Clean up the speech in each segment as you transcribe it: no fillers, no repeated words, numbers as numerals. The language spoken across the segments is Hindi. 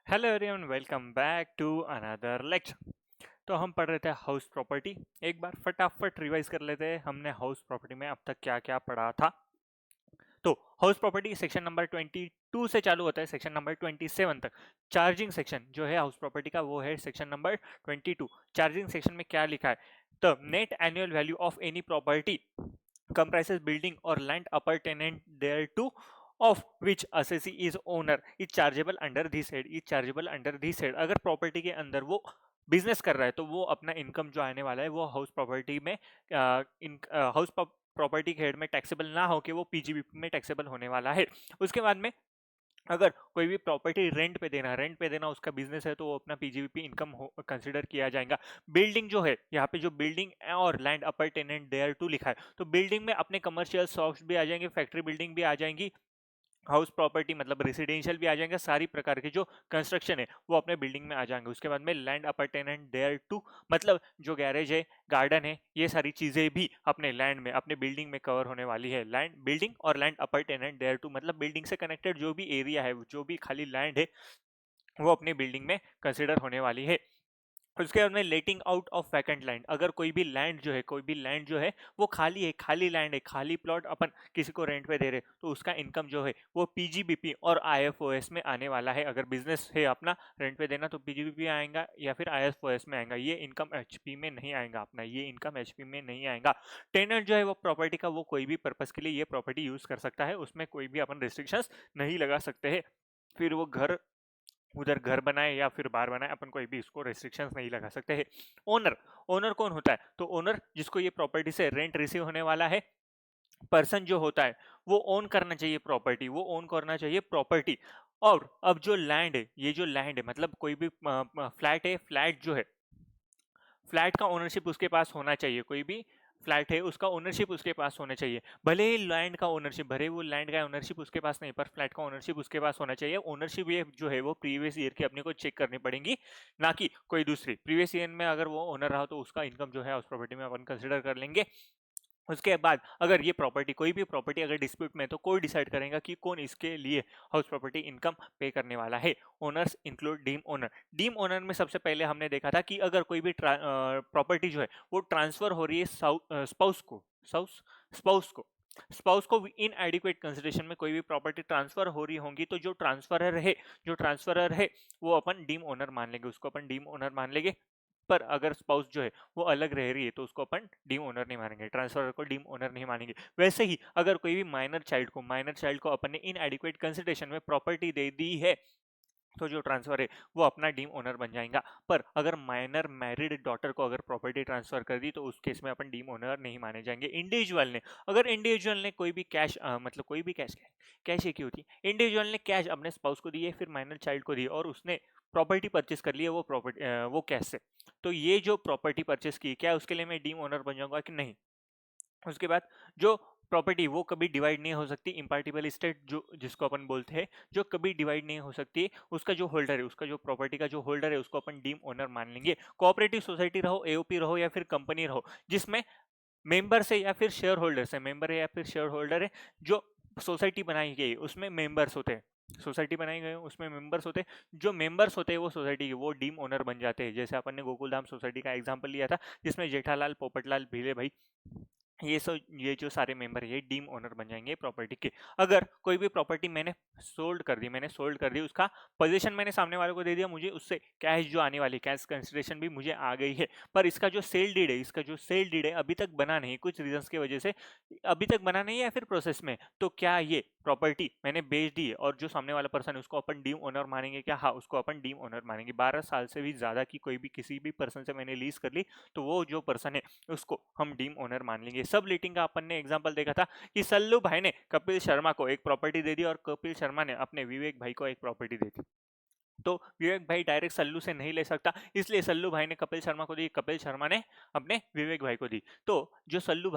Hello everyone, welcome back to another lecture. तो हम पढ़ रहे थे हाउस प्रॉपर्टी। एक बार फटाफट रिवाइज कर लेते हैं हमने हाउस प्रॉपर्टी में अब तक क्या क्या पढ़ा था। तो हाउस प्रॉपर्टी सेक्शन नंबर 22 से चालू होता है सेक्शन नंबर 27 तक। चार्जिंग सेक्शन जो है हाउस प्रॉपर्टी का वो है सेक्शन नंबर 22। चार्जिंग सेक्शन में क्या लिखा है? The net annual value of any property comprises building or land appurtenant thereto of which assessee is owner is chargeable under this head is chargeable under this head। अगर प्रॉपर्टी के अंदर वो बिजनेस कर रहा है तो वो अपना इनकम जो आने वाला है वो हाउस प्रॉपर्टी में हाउस प्रॉपर्टी के हेड में टैक्सेबल ना हो के वो पीजीबीपी में टैक्सेबल होने वाला है। उसके बाद में अगर कोई भी प्रॉपर्टी रेंट पे देना उसका बिजनेस है तो वो अपना पीजीबीपी इनकम कंसिडर किया जाएगा। बिल्डिंग जो है यहाँ पे जो बिल्डिंग और लैंड अपर्टेनेंट देयर टू लिखा है तो बिल्डिंग में अपने कमर्शियल शॉप्स भी आ जाएंगे, फैक्ट्री बिल्डिंग भी आ जाएंगी, हाउस प्रॉपर्टी मतलब रेसिडेंशियल भी आ जाएंगे, सारी प्रकार के जो कंस्ट्रक्शन है वो अपने बिल्डिंग में आ जाएंगे। उसके बाद में लैंड अपर्टेनेंट देयर टू मतलब जो गैरेज है, गार्डन है, ये सारी चीजें भी अपने लैंड में अपने बिल्डिंग में कवर होने वाली है। लैंड बिल्डिंग और लैंड अपर्टेनेंट देयर टू मतलब बिल्डिंग से कनेक्टेड जो भी एरिया है, जो भी खाली लैंड है वो अपनी बिल्डिंग में कंसिडर होने वाली है। उसके बाद में लेटिंग आउट ऑफ वैकेंट लैंड, अगर कोई भी लैंड जो है वो खाली है, खाली लैंड है, खाली प्लॉट अपन किसी को रेंट पे दे रहे तो उसका इनकम जो है वो पीजीबीपी और आईएफओएस में आने वाला है। अगर बिजनेस है अपना रेंट पे देना तो पीजीबीपी आएगा या फिर आईएफओएस में आएगा, ये इनकम एचपी में नहीं आएगा, अपना ये इनकम एचपी में नहीं आएगा। टेनेंट जो है वो प्रॉपर्टी का वो कोई भी पर्पज के लिए ये प्रॉपर्टी यूज कर सकता है, उसमें कोई भी अपन रिस्ट्रिक्शंस नहीं लगा सकते हैं। फिर वो घर उधर घर बनाए या फिर बार बनाए अपन कोई भी इसको रेस्ट्रिक्शंस नहीं लगा सकते हैं। ओनर, ओनर कौन होता है? तो ओनर जिसको ये प्रॉपर्टी से रेंट रिसीव होने वाला है, पर्सन जो होता है वो ओन करना चाहिए प्रॉपर्टी, वो ओन करना चाहिए प्रॉपर्टी। और अब जो लैंड है, ये जो लैंड है मतलब कोई भी फ्लैट है, फ्लैट जो है फ्लैट का ओनरशिप उसके पास होना चाहिए, कोई भी फ्लैट है उसका ओनरशिप उसके पास होना चाहिए। भले ही लैंड का ओनरशिप, भले वो लैंड का ओनरशिप उसके पास नहीं पर फ्लैट का ओनरशिप उसके पास होना चाहिए। ओनरशिप ये जो है वो प्रीवियस ईयर की अपने को चेक करनी पड़ेगी, ना कि कोई दूसरी। प्रीवियस ईयर में अगर वो ओनर रहा तो उसका इनकम जो है उस प्रॉपर्टी में अपन कंसिडर कर लेंगे। उसके बाद अगर ये प्रॉपर्टी, कोई भी प्रॉपर्टी अगर डिस्प्यूट में तो कोई डिसाइड करेगा कि कौन इसके लिए हाउस प्रॉपर्टी इनकम पे करने वाला है। Owners include deem owner. Deem owner में सबसे पहले हमने देखा था कि अगर कोई भी प्रॉपर्टी जो है वो ट्रांसफर हो रही है स्पाउस को स्पाउस को इन एडिक्वेट कंसिडरेशन में कोई भी प्रॉपर्टी ट्रांसफर हो रही होंगी तो जो ट्रांसफरर है वो अपन डीम ओनर मान लेंगे, उसको अपन डीम ओनर मान लेंगे। पर अगर स्पाउस जो है वो अलग रह रही है तो उसको अपन डीम ओनर नहीं मानेंगे, ट्रांसफर को डीम ओनर नहीं मानेंगे। वैसे ही अगर कोई भी माइनर चाइल्ड को अपन ने इन एडिक्वेट कंसिडरेशन में प्रॉपर्टी दे दी है तो जो ट्रांसफर है वो अपना डीम ओनर बन जाएगा। पर अगर माइनर मैरिड डॉटर को अगर प्रॉपर्टी ट्रांसफर कर दी तो उस केस में अपन डीम ओनर नहीं माने जाएंगे। इंडिविजुअल ने, अगर इंडिविजुअल ने कोई भी कैश मतलब कोई भी कैश, कैश एक ही होती है, इंडिविजुअल ने कैश अपने स्पाउस को दी है फिर माइनर चाइल्ड को दी और उसने प्रॉपर्टी परचेस कर ली है वो प्रॉपर्टी वो कैश से, तो ये जो प्रॉपर्टी परचेस की क्या उसके लिए मैं डीम ओनर बन जाऊंगा कि नहीं? उसके बाद जो प्रॉपर्टी वो कभी डिवाइड नहीं हो सकती, इम्पार्टिबल स्टेट जो जिसको अपन बोलते हैं, जो कभी डिवाइड नहीं हो सकती, उसका जो होल्डर है, उसका जो प्रॉपर्टी का जो होल्डर है उसको अपन डीम ओनर मान लेंगे। कोऑपरेटिव सोसाइटी रहो, एओपी रहो या फिर कंपनी रहो जिसमें मेंबर से या फिर शेयर होल्डर से, मेंबर है या फिर शेयर होल्डर है, जो सोसाइटी बनाई गई उसमें मेंबर्स होते हैं, सोसाइटी बनाई गई उसमें मेंबर्स होते हैं, जो मेंबर्स होते हैं वो सोसाइटी के वो डीम ओनर बन जाते हैं। जैसे अपन ने गोकुलधाम सोसाइटी का एग्जांपल लिया था जिसमें जेठालाल, पोपटलाल, भीले भाई, ये जो सारे मेंबर है ये डीम ओनर बन जाएंगे प्रॉपर्टी के। अगर कोई भी प्रॉपर्टी मैंने सोल्ड कर दी, उसका पोजीशन मैंने सामने वाले को दे दिया, मुझे उससे कैश जो आने वाली कैश कंसिडरेशन भी मुझे आ गई है, पर इसका जो सेल डीड है अभी तक बना नहीं, कुछ रीजंस की वजह से अभी तक बना नहीं है या फिर प्रोसेस में, तो क्या ये प्रॉपर्टी मैंने बेच दी है और जो सामने वाला पर्सन है उसको अपन डीम ओनर मानेंगे क्या? हाँ, उसको अपन डीम ओनर मानेंगे। 12 साल से भी ज्यादा की कोई भी किसी भी पर्सन से मैंने लीज कर ली तो वो जो पर्सन है उसको हम डीम ओनर मान लेंगे। सब लीटिंग का अपन ने एग्जांपल देखा था कि सल्लू भाई ने कपिल शर्मा को एक प्रॉपर्टी दे दी और कपिल शर्मा ने अपने विवेक भाई को एक प्रॉपर्टी दे दी, तो विवेक भाई डायरेक्ट सल्लू से नहीं ले सकता, इसलिए सल्लू भाई ने कपिल शर्मा को दी, कपिल शर्मा ने अपने विवेक भाई को दी। तो जो सल्लू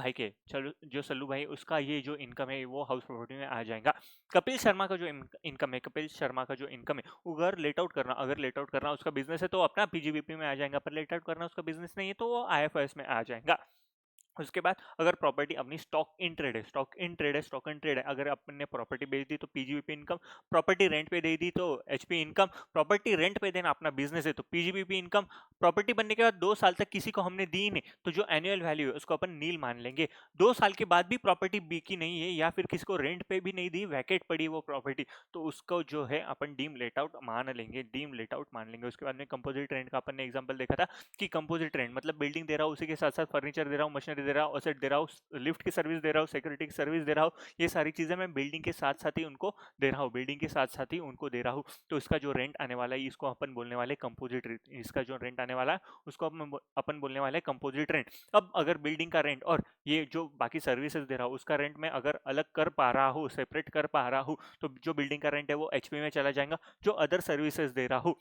भाई उसका ये जो इनकम है वो हाउस प्रॉपर्टी में आ जाएगा। कपिल शर्मा का जो इनकम है, कपिल शर्मा का जो इनकम है, अगर लेट आउट करना उसका बिजनेस है तो अपना पीजीबीपी में आ जाएगा, पर लेट आउट करना उसका बिजनेस नहीं है तो वो आईएफएस में आ जाएगा। उसके बाद अगर प्रॉपर्टी अपनी स्टॉक इन ट्रेड है, स्टॉक इन ट्रेड है, स्टॉक इन ट्रेड है, अगर अपन ने प्रॉपर्टी बेच दी तो पीजीबीपी इनकम, प्रॉपर्टी रेंट पे दे दी तो एचपी इनकम, प्रॉपर्टी रेंट पे देना अपना बिजनेस है तो पीजीबीपी इनकम, प्रॉपर्टी बनने के बाद 2 साल तक किसी को हमने दी नहीं तो जो एनुअल वैल्यू है उसको अपन नील मान लेंगे। 2 साल के बाद भी प्रॉपर्टी बिकी नहीं है या फिर किसी को रेंट पे भी नहीं दी, वैकेट पड़ी वो प्रॉपर्टी, तो उसको जो है अपन डीम लेट आउट मान लेंगे, डीम लेट आउट मान लेंगे। उसके बाद में कंपोजिट रेंट का अपन ने एग्जांपल देखा था कि कंपोजिट रेंट मतलब बिल्डिंग दे रहा हूँ, उसी के साथ साथ फर्नीचर दे रहा हूँ, मशीनरी दे रहा हूँ, एसेट दे रहा हूँ, लिफ्ट की सर्विस दे रहा हूँ, सिक्योरिटी की सर्विस दे रहा हूँ, ये सारी चीजें मैं बिल्डिंग के साथ साथ ही उनको दे रहा हूँ, बिल्डिंग के साथ साथ ही उनको दे रहा हूँ। तो इसका जो रेंट आने वाला है इसको अपन बोलने वाले कंपोजिट रेंट, इसका जो रेंट आने वाला है उसको अपन बोलने वाले कंपोजिट रेंट। अब अगर बिल्डिंग का रेंट और ये जो बाकी सर्विसेज दे रहा हूँ उसका रेंट मैं अगर अलग कर पा रहा हूँ, सेपरेट कर पा रहा हूँ, तो जो बिल्डिंग का रेंट है वो एचपी में चला जाएगा, जो अदर सर्विसेज दे रहा हूँ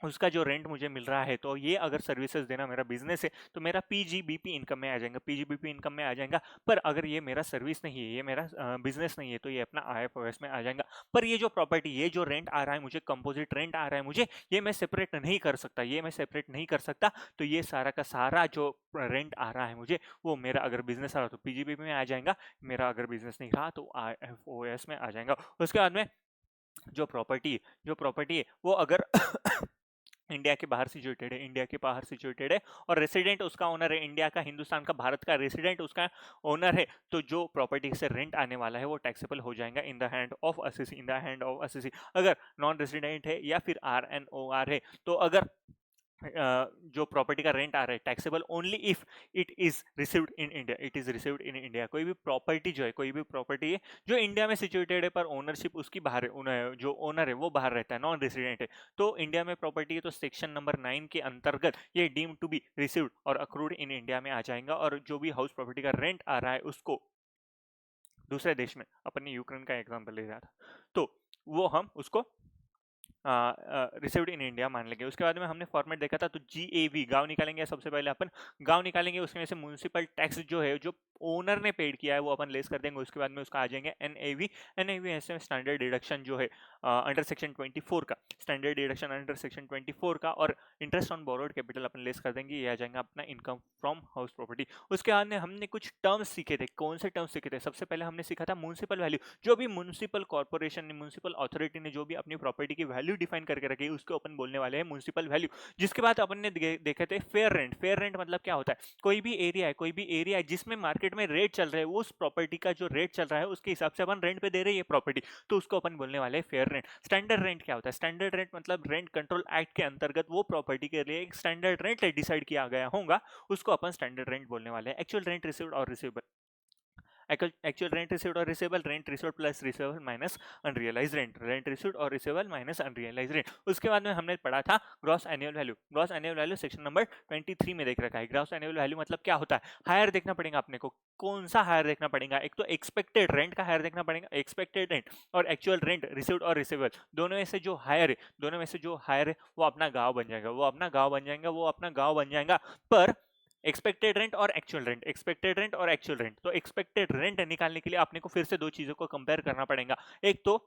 उसका जो रेंट मुझे मिल रहा है, तो ये अगर सर्विसेज देना मेरा बिजनेस है तो मेरा पीजीबीपी इनकम में आ जाएगा, पीजीबीपी इनकम में आ जाएगा। पर अगर ये मेरा सर्विस नहीं है, ये मेरा बिजनेस नहीं है, तो ये अपना आईएफओएस में आ जाएगा। पर ये जो प्रॉपर्टी, ये जो रेंट आ रहा है मुझे, कंपोजिट रेंट आ रहा है मुझे, ये मैं सेपरेट नहीं कर सकता, ये मैं सेपरेट नहीं कर सकता। तो ये सारा का सारा जो रेंट आ रहा है मुझे, वो मेरा अगर बिजनेस आ रहा तो पीजीबीपी में आ जाएगा, मेरा अगर बिजनेस नहीं रहा तो आईएफओएस में आ जाएगा। उसके बाद में जो प्रॉपर्टी है वो अगर इंडिया के बाहर सिचुएटेड है, इंडिया के बाहर सिचुएटेड है और रेसिडेंट उसका ओनर है, इंडिया का, हिंदुस्तान का, भारत का रेसिडेंट उसका ओनर है, तो जो प्रॉपर्टी से रेंट आने वाला है वो टैक्सेबल हो जाएगा in the hand of assessee, in the hand of assessee. अगर नॉन रेसिडेंट है या फिर आरएनओआर है, तो अगर जो प्रॉपर्टी का रेंट आ रहा है taxable only if it is received in India, it is received in India. कोई भी प्रॉपर्टी जो है, कोई भी प्रॉपर्टी है जो इंडिया में सिचुएटेड है पर ओनरशिप उसकी बाहर है, जो ओनर है वो बाहर रहता है, नॉन रेसिडेंट है, तो इंडिया में प्रॉपर्टी है तो सेक्शन नंबर 9 के अंतर्गत ये डीम टू बी रिसीव्ड और अक्रूड इन इंडिया में आ जाएगा। और जो भी हाउस प्रॉपर्टी का रेंट आ रहा है उसको दूसरे देश में, अपन ने यूक्रेन का एग्जाम्पल ले रहा था, तो वो हम उसको रिसीव्ड इन इंडिया मान लेंगे। उसके बाद में हमने फॉर्मेट देखा था, तो जीएवी गांव निकालेंगे, सबसे पहले अपन गांव निकालेंगे, उसमें से म्यूनिसिपल टैक्स जो है जो ओनर ने पेड किया है वो अपन लेस कर देंगे। उसके बाद में उसका आ जाएंगे एनएवी, एनएवी ऐसे स्टैंडर्ड डिडक्शन जो है अंडर सेक्शन 24 का, स्टैंडर्ड डिडक्शन अंडर सेक्शन 24 का, और interest on borrowed capital upon less कर देंगे, ये आ जाएगा अपना इनकम फ्रॉम हाउस प्रॉपर्टी। उसके बाद में हमने कुछ टर्म्स सीखे थे, कौन से टर्म्स सीखे थे? सबसे पहले हमने सीखा था म्यूनिसिपल वैल्यू, जो भी म्यूनिसिपल कॉर्पोरेशन ने, म्यूनिसिपल अथॉरिटी ने जो भी अपनी प्रॉपर्टी की वैल्यू डिफाइन करके रखी है उसको अपन बोलने वाले हैं म्यूनिसिपल वैल्यू। जिसके बाद अपन ने देखे थे फेयर रेंट। फेयर रेंट मतलब क्या होता है? कोई भी एरिया है, कोई भी एरिया है जिसमें मार्केट में रेट चल रहा है, उस प्रॉपर्टी का जो रेट चल रहा है उसके हिसाब से अपन रेंट पे दे रहे हैं ये प्रॉपर्टी, तो उसको अपन बोलने वाले हैं फेयर रेंट। स्टैंडर्ड रेंट क्या होता है? स्टैंडर्ड रेंट मतलब रेंट कंट्रोल एक्ट के अंतर्गत वो प्रॉपर्टी के लिए एक स्टैंडर्ड रेंट डिसाइड किया गया होगा, उसको अपन स्टैंडर्ड रेंट बोलने वाले हैं। एक्चुअल रेंट रिसीव्ड और रिसीवेबल, एक्चुअल रेंट रिसीव्ड और receivable, rent received plus receivable minus unrealise rent, rent received और रिसेबल माइनस अनरियलाइज रेंट। उसके बाद में हमने पढ़ा था gross annual value. Gross annual value section number 23 में देख रखा है। ग्रॉस एनुअल वैल्यू मतलब क्या होता है? हायर देखना पड़ेगा अपने को। कौन सा हायर देखना पड़ेगा? एक तो एक्सपेक्टेड रेंट का हायर देखना पड़ेगा, एक्सपेक्टेड रेंट, और एक्चुअल रेंट रिसीव्ड और रिसेबल, दोनों में से जो हायर है, दोनों में से जो हायर है वो अपना गांव बन जाएगा, वो अपना गांव बन जाएगा, वो अपना गांव बन जाएगा। पर एक्सपेक्टेड रेंट और एक्चुअल रेंट, एक्सपेक्टेड रेंट और एक्चुअल रेंट, तो एक्सपेक्टेड रेंट निकालने के लिए आपने को फिर से दो चीजों को कंपेयर करना पड़ेगा। एक तो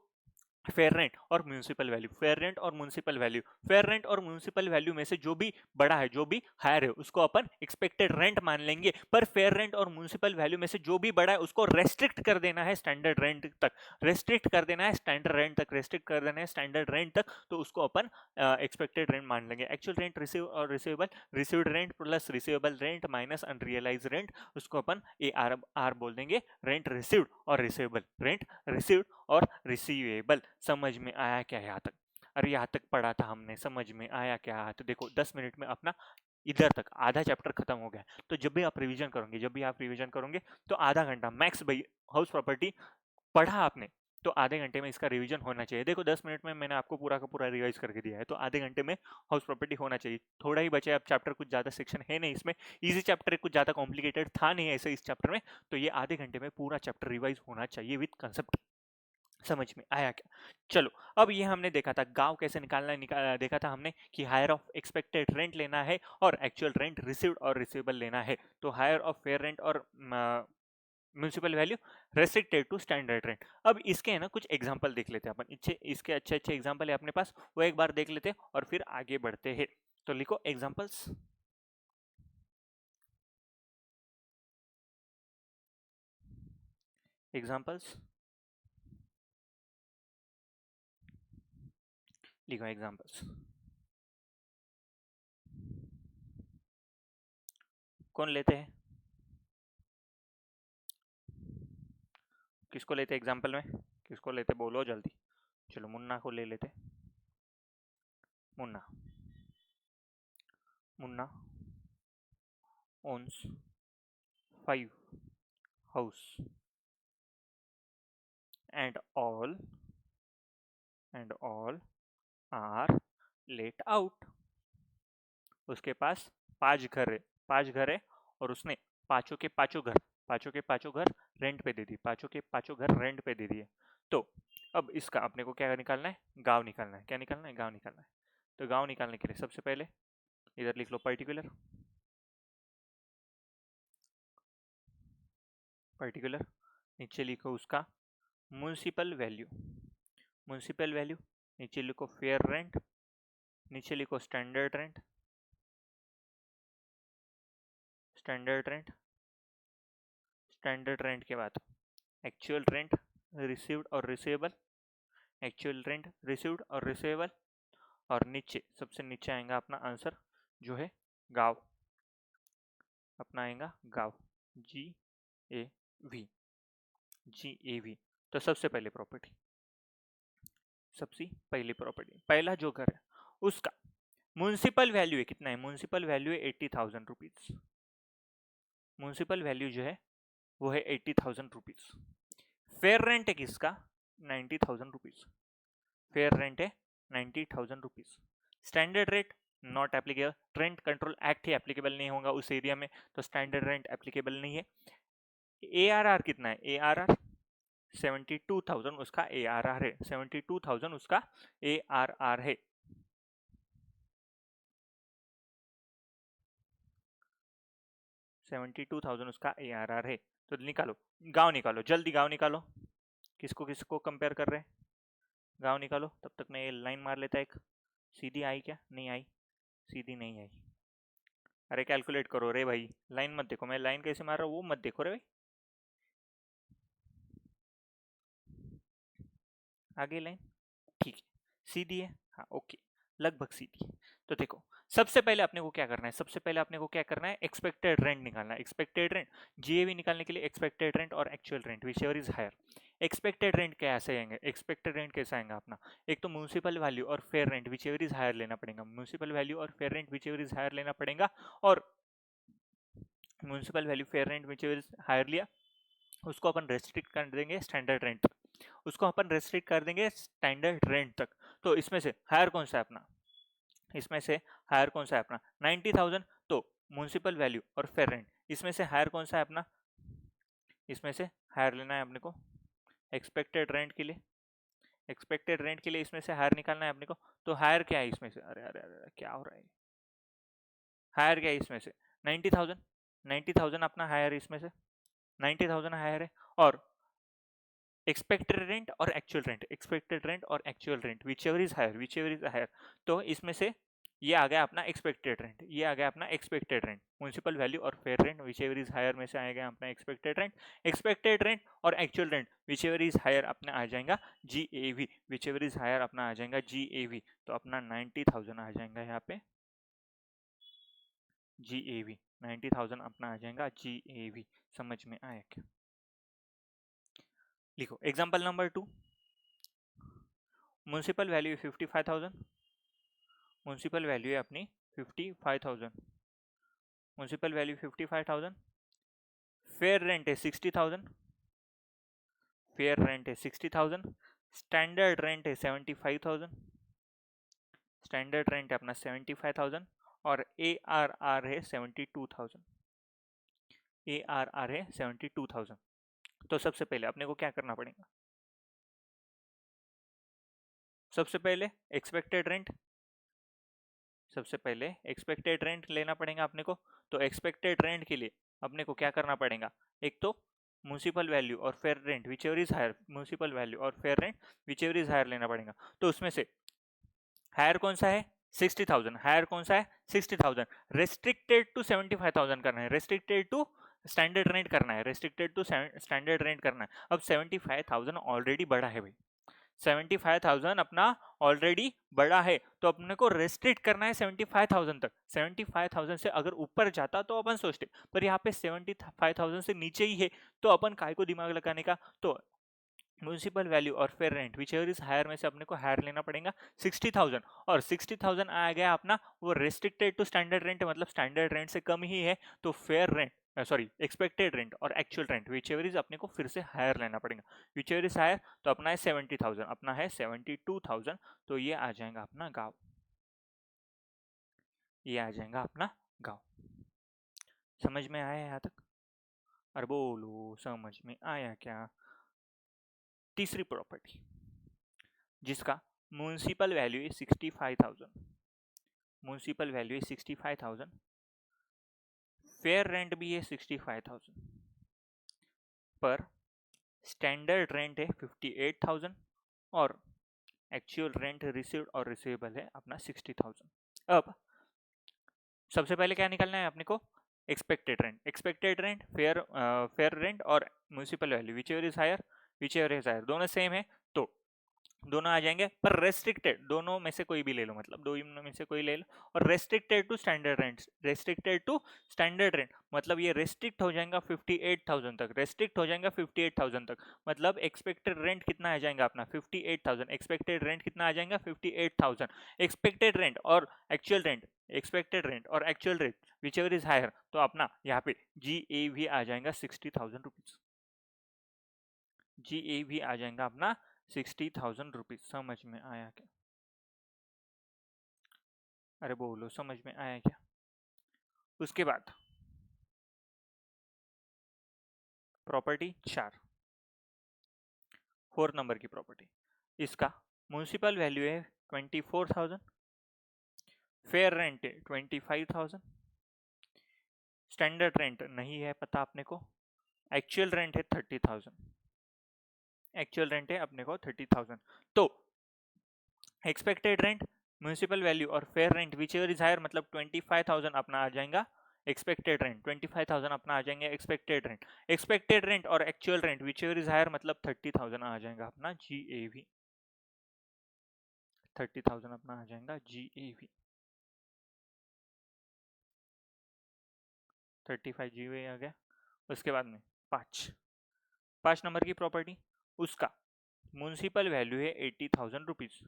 फेयर रेंट और म्यूनिसिपल वैल्यू, फेयर रेंट और म्यूनिसिपल वैल्यू, फेयर रेंट और म्यूनिसिपल वैल्यू में से जो भी बड़ा है, जो भी हायर है, उसको अपन एक्सपेक्टेड रेंट मान लेंगे। पर फेयर रेंट और म्यूनिसिपल वैल्यू में से जो भी बड़ा है उसको रेस्ट्रिक्ट कर देना है स्टैंडर्ड रेंट तक, रेस्ट्रिक्ट कर देना है स्टैंडर्ड रेंट तक, रेस्ट्रिक्ट कर देना है स्टैंडर्ड रेंट तक, तो उसको अपन एक्सपेक्टेड रेंट मान लेंगे। एक्चुअल रेंट रिसीव और receivable, received rent plus receivable rent minus unrealise rent, उसको अपन AR बोल देंगे। रेंट रिसीव्ड और रिसीवेबल, रेंट रिसीव्ड और रिसीवेबल। समझ में आया क्या यहाँ तक? अरे यहाँ तक पढ़ा था हमने, समझ में आया क्या? तो देखो 10 मिनट में अपना इधर तक आधा चैप्टर खत्म हो गया। तो जब भी आप रिवीजन करोगे, जब भी आप रिवीजन करोगे तो आधा घंटा मैक्स भाई, हाउस प्रॉपर्टी पढ़ा आपने तो आधे घंटे में इसका रिवीजन होना चाहिए। देखो 10 मिनट में मैंने आपको पूरा का पूरा रिवाइज करके दिया है, तो आधे घंटे में हाउस प्रॉपर्टी होना चाहिए। थोड़ा ही बचे अब, चैप्टर कुछ ज़्यादा सेक्शन है नहीं इसमें, इजी चैप्टर है, कुछ ज़्यादा कॉम्प्लिकेटेड था नहीं ऐसे इस चैप्टर में, तो ये आधे घंटे में पूरा चैप्टर रिवाइज होना चाहिए विद कंसेप्ट। समझ में आया क्या? चलो, अब ये हमने देखा था गांव कैसे निकालना देखा था हमने कि हायर ऑफ एक्सपेक्टेड रेंट लेना है और एक्चुअल रेंट रिसीव्ड और रिसीवेबल लेना है। तो हायर ऑफ फेयर रेंट और municipal value restricted to standard rent. अब इसके है ना कुछ एग्जांपल देख लेते हैं अपन, इसके अच्छे अच्छे एग्जांपल है अपने पास, वो एक बार देख लेते हैं और फिर आगे बढ़ते हैं। तो लिखो एग्जांपल्स। एग्जाम्पल्स लिखो, एग्जाम्पल्स। कौन लेते हैं, किसको लेते एग्जाम्पल में, किसको लेते बोलो जल्दी। चलो मुन्ना को ले लेते। Munna, Munna owns 5 house and all are let out। उसके पास 5 घर है, 5 घर है और उसने पांचों के पांचों घर रेंट पे दे दी, पांचों के पांचों घर रेंट पे दे दिए। तो अब इसका अपने को क्या निकालना है, गांव निकालना है। क्या निकालना है, गांव निकालना है। तो गांव निकालने के लिए सबसे पहले इधर लिख लो पर्टिकुलर, पर्टिकुलर नीचे लिखो उसका म्युनिसिपल वैल्यू, म्युनिसिपल वैल्यू नीचे लिखो फेयर रेंट, नीचे लिखो standard rent, standard rent, standard rent के बाद एक्चुअल रेंट रिसीव्ड और रिसीवेबल, एक्चुअल रेंट रिसीव्ड और रिसीवेबल, और नीचे सबसे नीचे आएगा अपना आंसर जो है गांव, अपना आएगा गांव, GAV, GAV। तो सबसे पहले प्रॉपर्टी, सबसे पहली प्रॉपर्टी, पहला जो घर है उसका म्युनिसिपल वैल्यू है, कितना है, म्युनिसिपल वैल्यू है 80,000 रुपीज। म्युनिसिपल वैल्यू जो है वो है 80,000 रुपीज। फेयर रेंट है किसका, 90,000 रुपीज। फेयर रेंट है 90,000 rupees. Standard rate not applicable, rent control act he applicable नहीं होगा उस एरिया में, तो स्टैंडर्ड रेंट एप्लीकेबल नहीं है। ARR कितना है, ARR 72,000 उसका ARR है, 72,000 उसका ARR है। उसका ARR है। तो निकालो, गांव निकालो जल्दी, गांव निकालो। किसको किसको कंपेयर कर रहे हैं, गांव निकालो। तब तक मैं ये लाइन मार लेता एक। सीधी आई क्या, नहीं आई, सीधी नहीं आई। अरे कैलकुलेट करो रे भाई, लाइन मत देखो, मैं लाइन कैसे मार रहा हूँ वो मत देखो रे भाई। आगे लाइन ठीक है, सीधी है, हाँ ओके, लगभग सीधी। तो देखो सबसे पहले अपने को क्या करना है, सबसे पहले अपने को क्या करना है, एक्सपेक्टेड रेंट निकालना है। एक्सपेक्टेड रेंट, GAV निकालने के लिए एक्सपेक्टेड रेंट और actual rent whichever is higher. Expected rent कैसे आएंगे, एक्सपेक्टेड रेंट कैसे आएगा अपना, एक तो म्युनिसिपल वैल्यू और fair rent whichever is higher लेना पड़ेगा, म्युनिसिपल वैल्यू और fair rent whichever is higher लेना पड़ेगा। और municipal value fair rent whichever is higher लिया, उसको अपन रेस्ट्रिक्ट कर देंगे स्टैंडर्ड रेंट तक, उसको अपन रेस्ट्रिक्ट कर देंगे स्टैंडर्ड रेंट तक। तो इसमें से हायर कौन सा है अपना, इसमें से हायर कौन सा है अपना 90,000, तो म्युनिसिपल वैल्यू और फेयर रेंट, इसमें से हायर कौन सा है अपना, इसमें से हायर लेना है अपने को एक्सपेक्टेड रेंट के लिए, एक्सपेक्टेड रेंट के लिए इसमें से हायर निकालना है अपने को। तो हायर क्या है इसमें से, अरे अरे अरे क्या हो रहा है, हायर क्या है इसमें से 90,000, 90,000 अपना हायर, इसमें से 90,000 हायर है। और एक्सपेक्टेड रेंट और एक्चुअल रेंट, एक्सपेक्टेड रेंट और actual rent whichever is higher, whichever is higher. तो इसमें से ये आ गया अपना एक्सपेक्टेड रेंट, ये आ गया अपना एक्सपेक्टेड रेंट, म्युनिसिपल वैल्यू और fair rent whichever is higher में से आएगा अपना एक्सपेक्टेड रेंट। एक्सपेक्टेड रेंट और actual rent whichever is higher अपना आ जाएगा GAV, whichever is higher अपना आ जाएगा GAV। तो अपना 90,000 आ जाएगा यहाँ पे GAV, 90,000 अपना आ जाएगा GAV। समझ में आया क्या, लिखो example number 2। Municipal value 55,000, municipal value है अपनी 55,000, म्युनिसिपल वैल्यू 55,000। फेयर रेंट है 60,000, फेयर रेंट है 60,000। स्टैंडर्ड रेंट है 75,000, स्टैंडर्ड रेंट है अपना 75,000। और ARR है 72,000, ARR है 72,000। तो सबसे पहले अपने को क्या करना पड़ेगा, सबसे पहले एक्सपेक्टेड रेंट, सबसे पहले एक्सपेक्टेड रेंट लेना पड़ेगा अपने को। तो एक्सपेक्टेड रेंट के लिए अपने को क्या करना पड़ेगा, एक तो म्युनिसिपल वैल्यू और fair rent whichever is higher, municipal value और fair rent whichever is higher लेना पड़ेगा। तो उसमें से हायर कौन सा है 60,000, हायर कौन सा है 60,000, रेस्ट्रिक्टेड टू 75,000 करना है, रेस्ट्रिक्टेड टू स्टैंडर्ड रेंट करना है, रेस्ट्रिक्टेड टू स्टैंडर्ड रेंट करना है। अब 75,000 ऑलरेडी बड़ा है भाई, 75,000 अपना ऑलरेडी बड़ा है, तो अपने को रेस्ट्रिक्ट करना है 75,000 तक। 75,000 से अगर ऊपर जाता तो अपन सोचते, पर यहाँ पे 75,000 से नीचे ही है, तो अपन काय को दिमाग लगाने का। तो म्यूनिसिपल वैल्यू और fair rent whichever is higher में से अपने को हायर लेना पड़ेगा 60,000, और 60,000 आ गया अपना वो रेस्ट्रिक्टेड टू स्टैंडर्ड रेंट, मतलब स्टैंडर्ड रेंट से कम ही है, तो fair rent sorry expected rent और actual rent whichever is अपने को फिर से हायर लेना पड़ेगा। विच एवर इज हायर तो अपना है 70,000, अपना है 72,000, तो ये आ जाएगा अपना गाँव, ये आ जाएगा अपना गाँव। समझ में आया यहाँ तक? और बोलो समझ में आया क्या? तीसरी प्रॉपर्टी जिसका म्यूनिसिपल वैल्यू है 65,000, म्यूनिसिपल वैल्यू है 65,000, फेयर रेंट भी है 65,000, पर स्टैंडर्ड रेंट है 58,000 और एक्चुअल रेंट रिसीव्ड और रिसीवेबल है अपना 60,000। अब सबसे पहले क्या निकालना है अपने को? Expected rent, expected rent, fair rent और municipal value whichever is higher, whichever is higher दोनों सेम है, तो दोनों आ जाएंगे, पर रेस्ट्रिक्टेड दोनों में से कोई भी ले लो, मतलब दो में से कोई ले लो, और restricted to standard rent, restricted to standard rent मतलब ये रेस्ट्रिक्ट हो जाएगा 58,000 तक, रेस्ट्रिक्ट हो जाएगा 58,000 तक, मतलब एक्सपेक्टेड रेंट कितना आ जाएगा अपना 58,000, एक्सपेक्टेड रेंट कितना आ जाएगा 58,000, एक्सपेक्टेड रेंट और एक्चुअल रेंट, एक्सपेक्टेड रेंट और actual rent whichever is higher, तो अपना यहाँ पे GAV आ जाएगा 60,000 रुपीज, GAV आ जाएगा अपना 60,000 रुपीज। समझ में आया क्या? अरे बोलो समझ में आया क्या? उसके बाद प्रॉपर्टी 4 नंबर की प्रॉपर्टी, इसका म्यूनिसिपल वैल्यू है 24,000, फेयर रेंट है 25,000, स्टैंडर्ड रेंट नहीं है पता अपने को, एक्चुअल रेंट है 30,000, एक्चुअल रेंट है अपने को 30,000, तो एक्सपेक्टेड रेंट, म्यूनिसिपल वैल्यू और fair rent whichever is higher मतलब 25,000 अपना आ जाएगा एक्सपेक्टेड रेंट, 25,000 अपना आ जाएंगे एक्सपेक्टेड रेंट, एक्सपेक्टेड रेंट और actual rent whichever is higher मतलब 30,000 आ जाएगा अपना GAV, 30,000 अपना आ जाएगा GAV, 35 GAV आ गया। उसके बाद में 5 नंबर की प्रॉपर्टी, उसका म्यूनिसिपल वैल्यू है 80,000 रुपीज,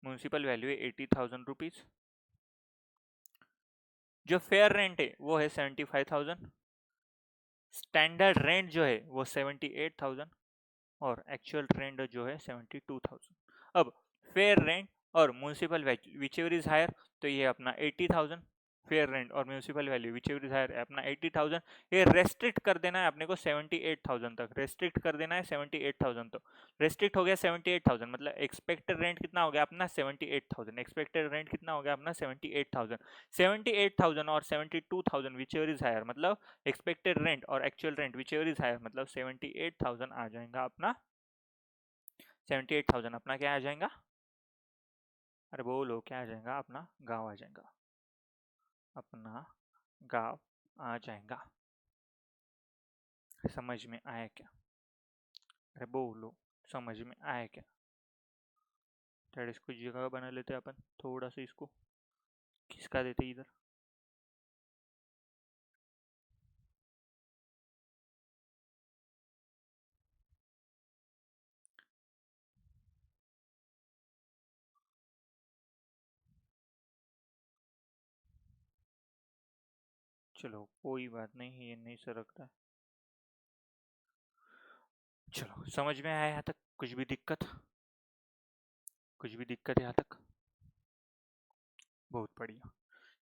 म्यूनिसिपल वैल्यू है 80,000 रुपीज, जो फेयर रेंट है वो है 75,000, स्टैंडर्ड रेंट जो है वो 78,000 और एक्चुअल रेंट जो है 72,000। अब फेयर रेंट और municipal value whichever is higher, तो ये अपना 80,000, फेयर रेंट और municipal value whichever is higher अपना 80,000, ये रेस्ट्रिक्ट कर देना है अपने को 78,000 तक, रेस्ट्रिक्ट कर देना है 78,000 तक, रेस्ट्रिक्ट हो गया 78,000 मतलब एक्सपेक्टेड रेंट कितना हो गया अपना 78,000, एक्सपेक्टेड रेंट कितना हो गया अपना 78,000, 78,000 और 72,000 विच एवर इज हायर मतलब एक्सपेक्टेड रेंट और actual rent whichever is higher मतलब 78,000 आ जाएगा अपना, 78,000 अपना क्या आ जाएगा? अरे बोलो क्या आ जाएगा? अपना गाँव आ जाएगा, अपना गाँव आ जाएगा। समझ में आया क्या? अरे बोलो समझ में आया क्या? थोड़ा इसको जगह बना लेते अपन, थोड़ा सा इसको खिसका देते इधर। चलो कोई बात नहीं, ये नहीं सरकता है। चलो समझ में आया यहाँ तक? कुछ भी दिक्कत? कुछ भी दिक्कत यहाँ तक? बहुत बढ़िया।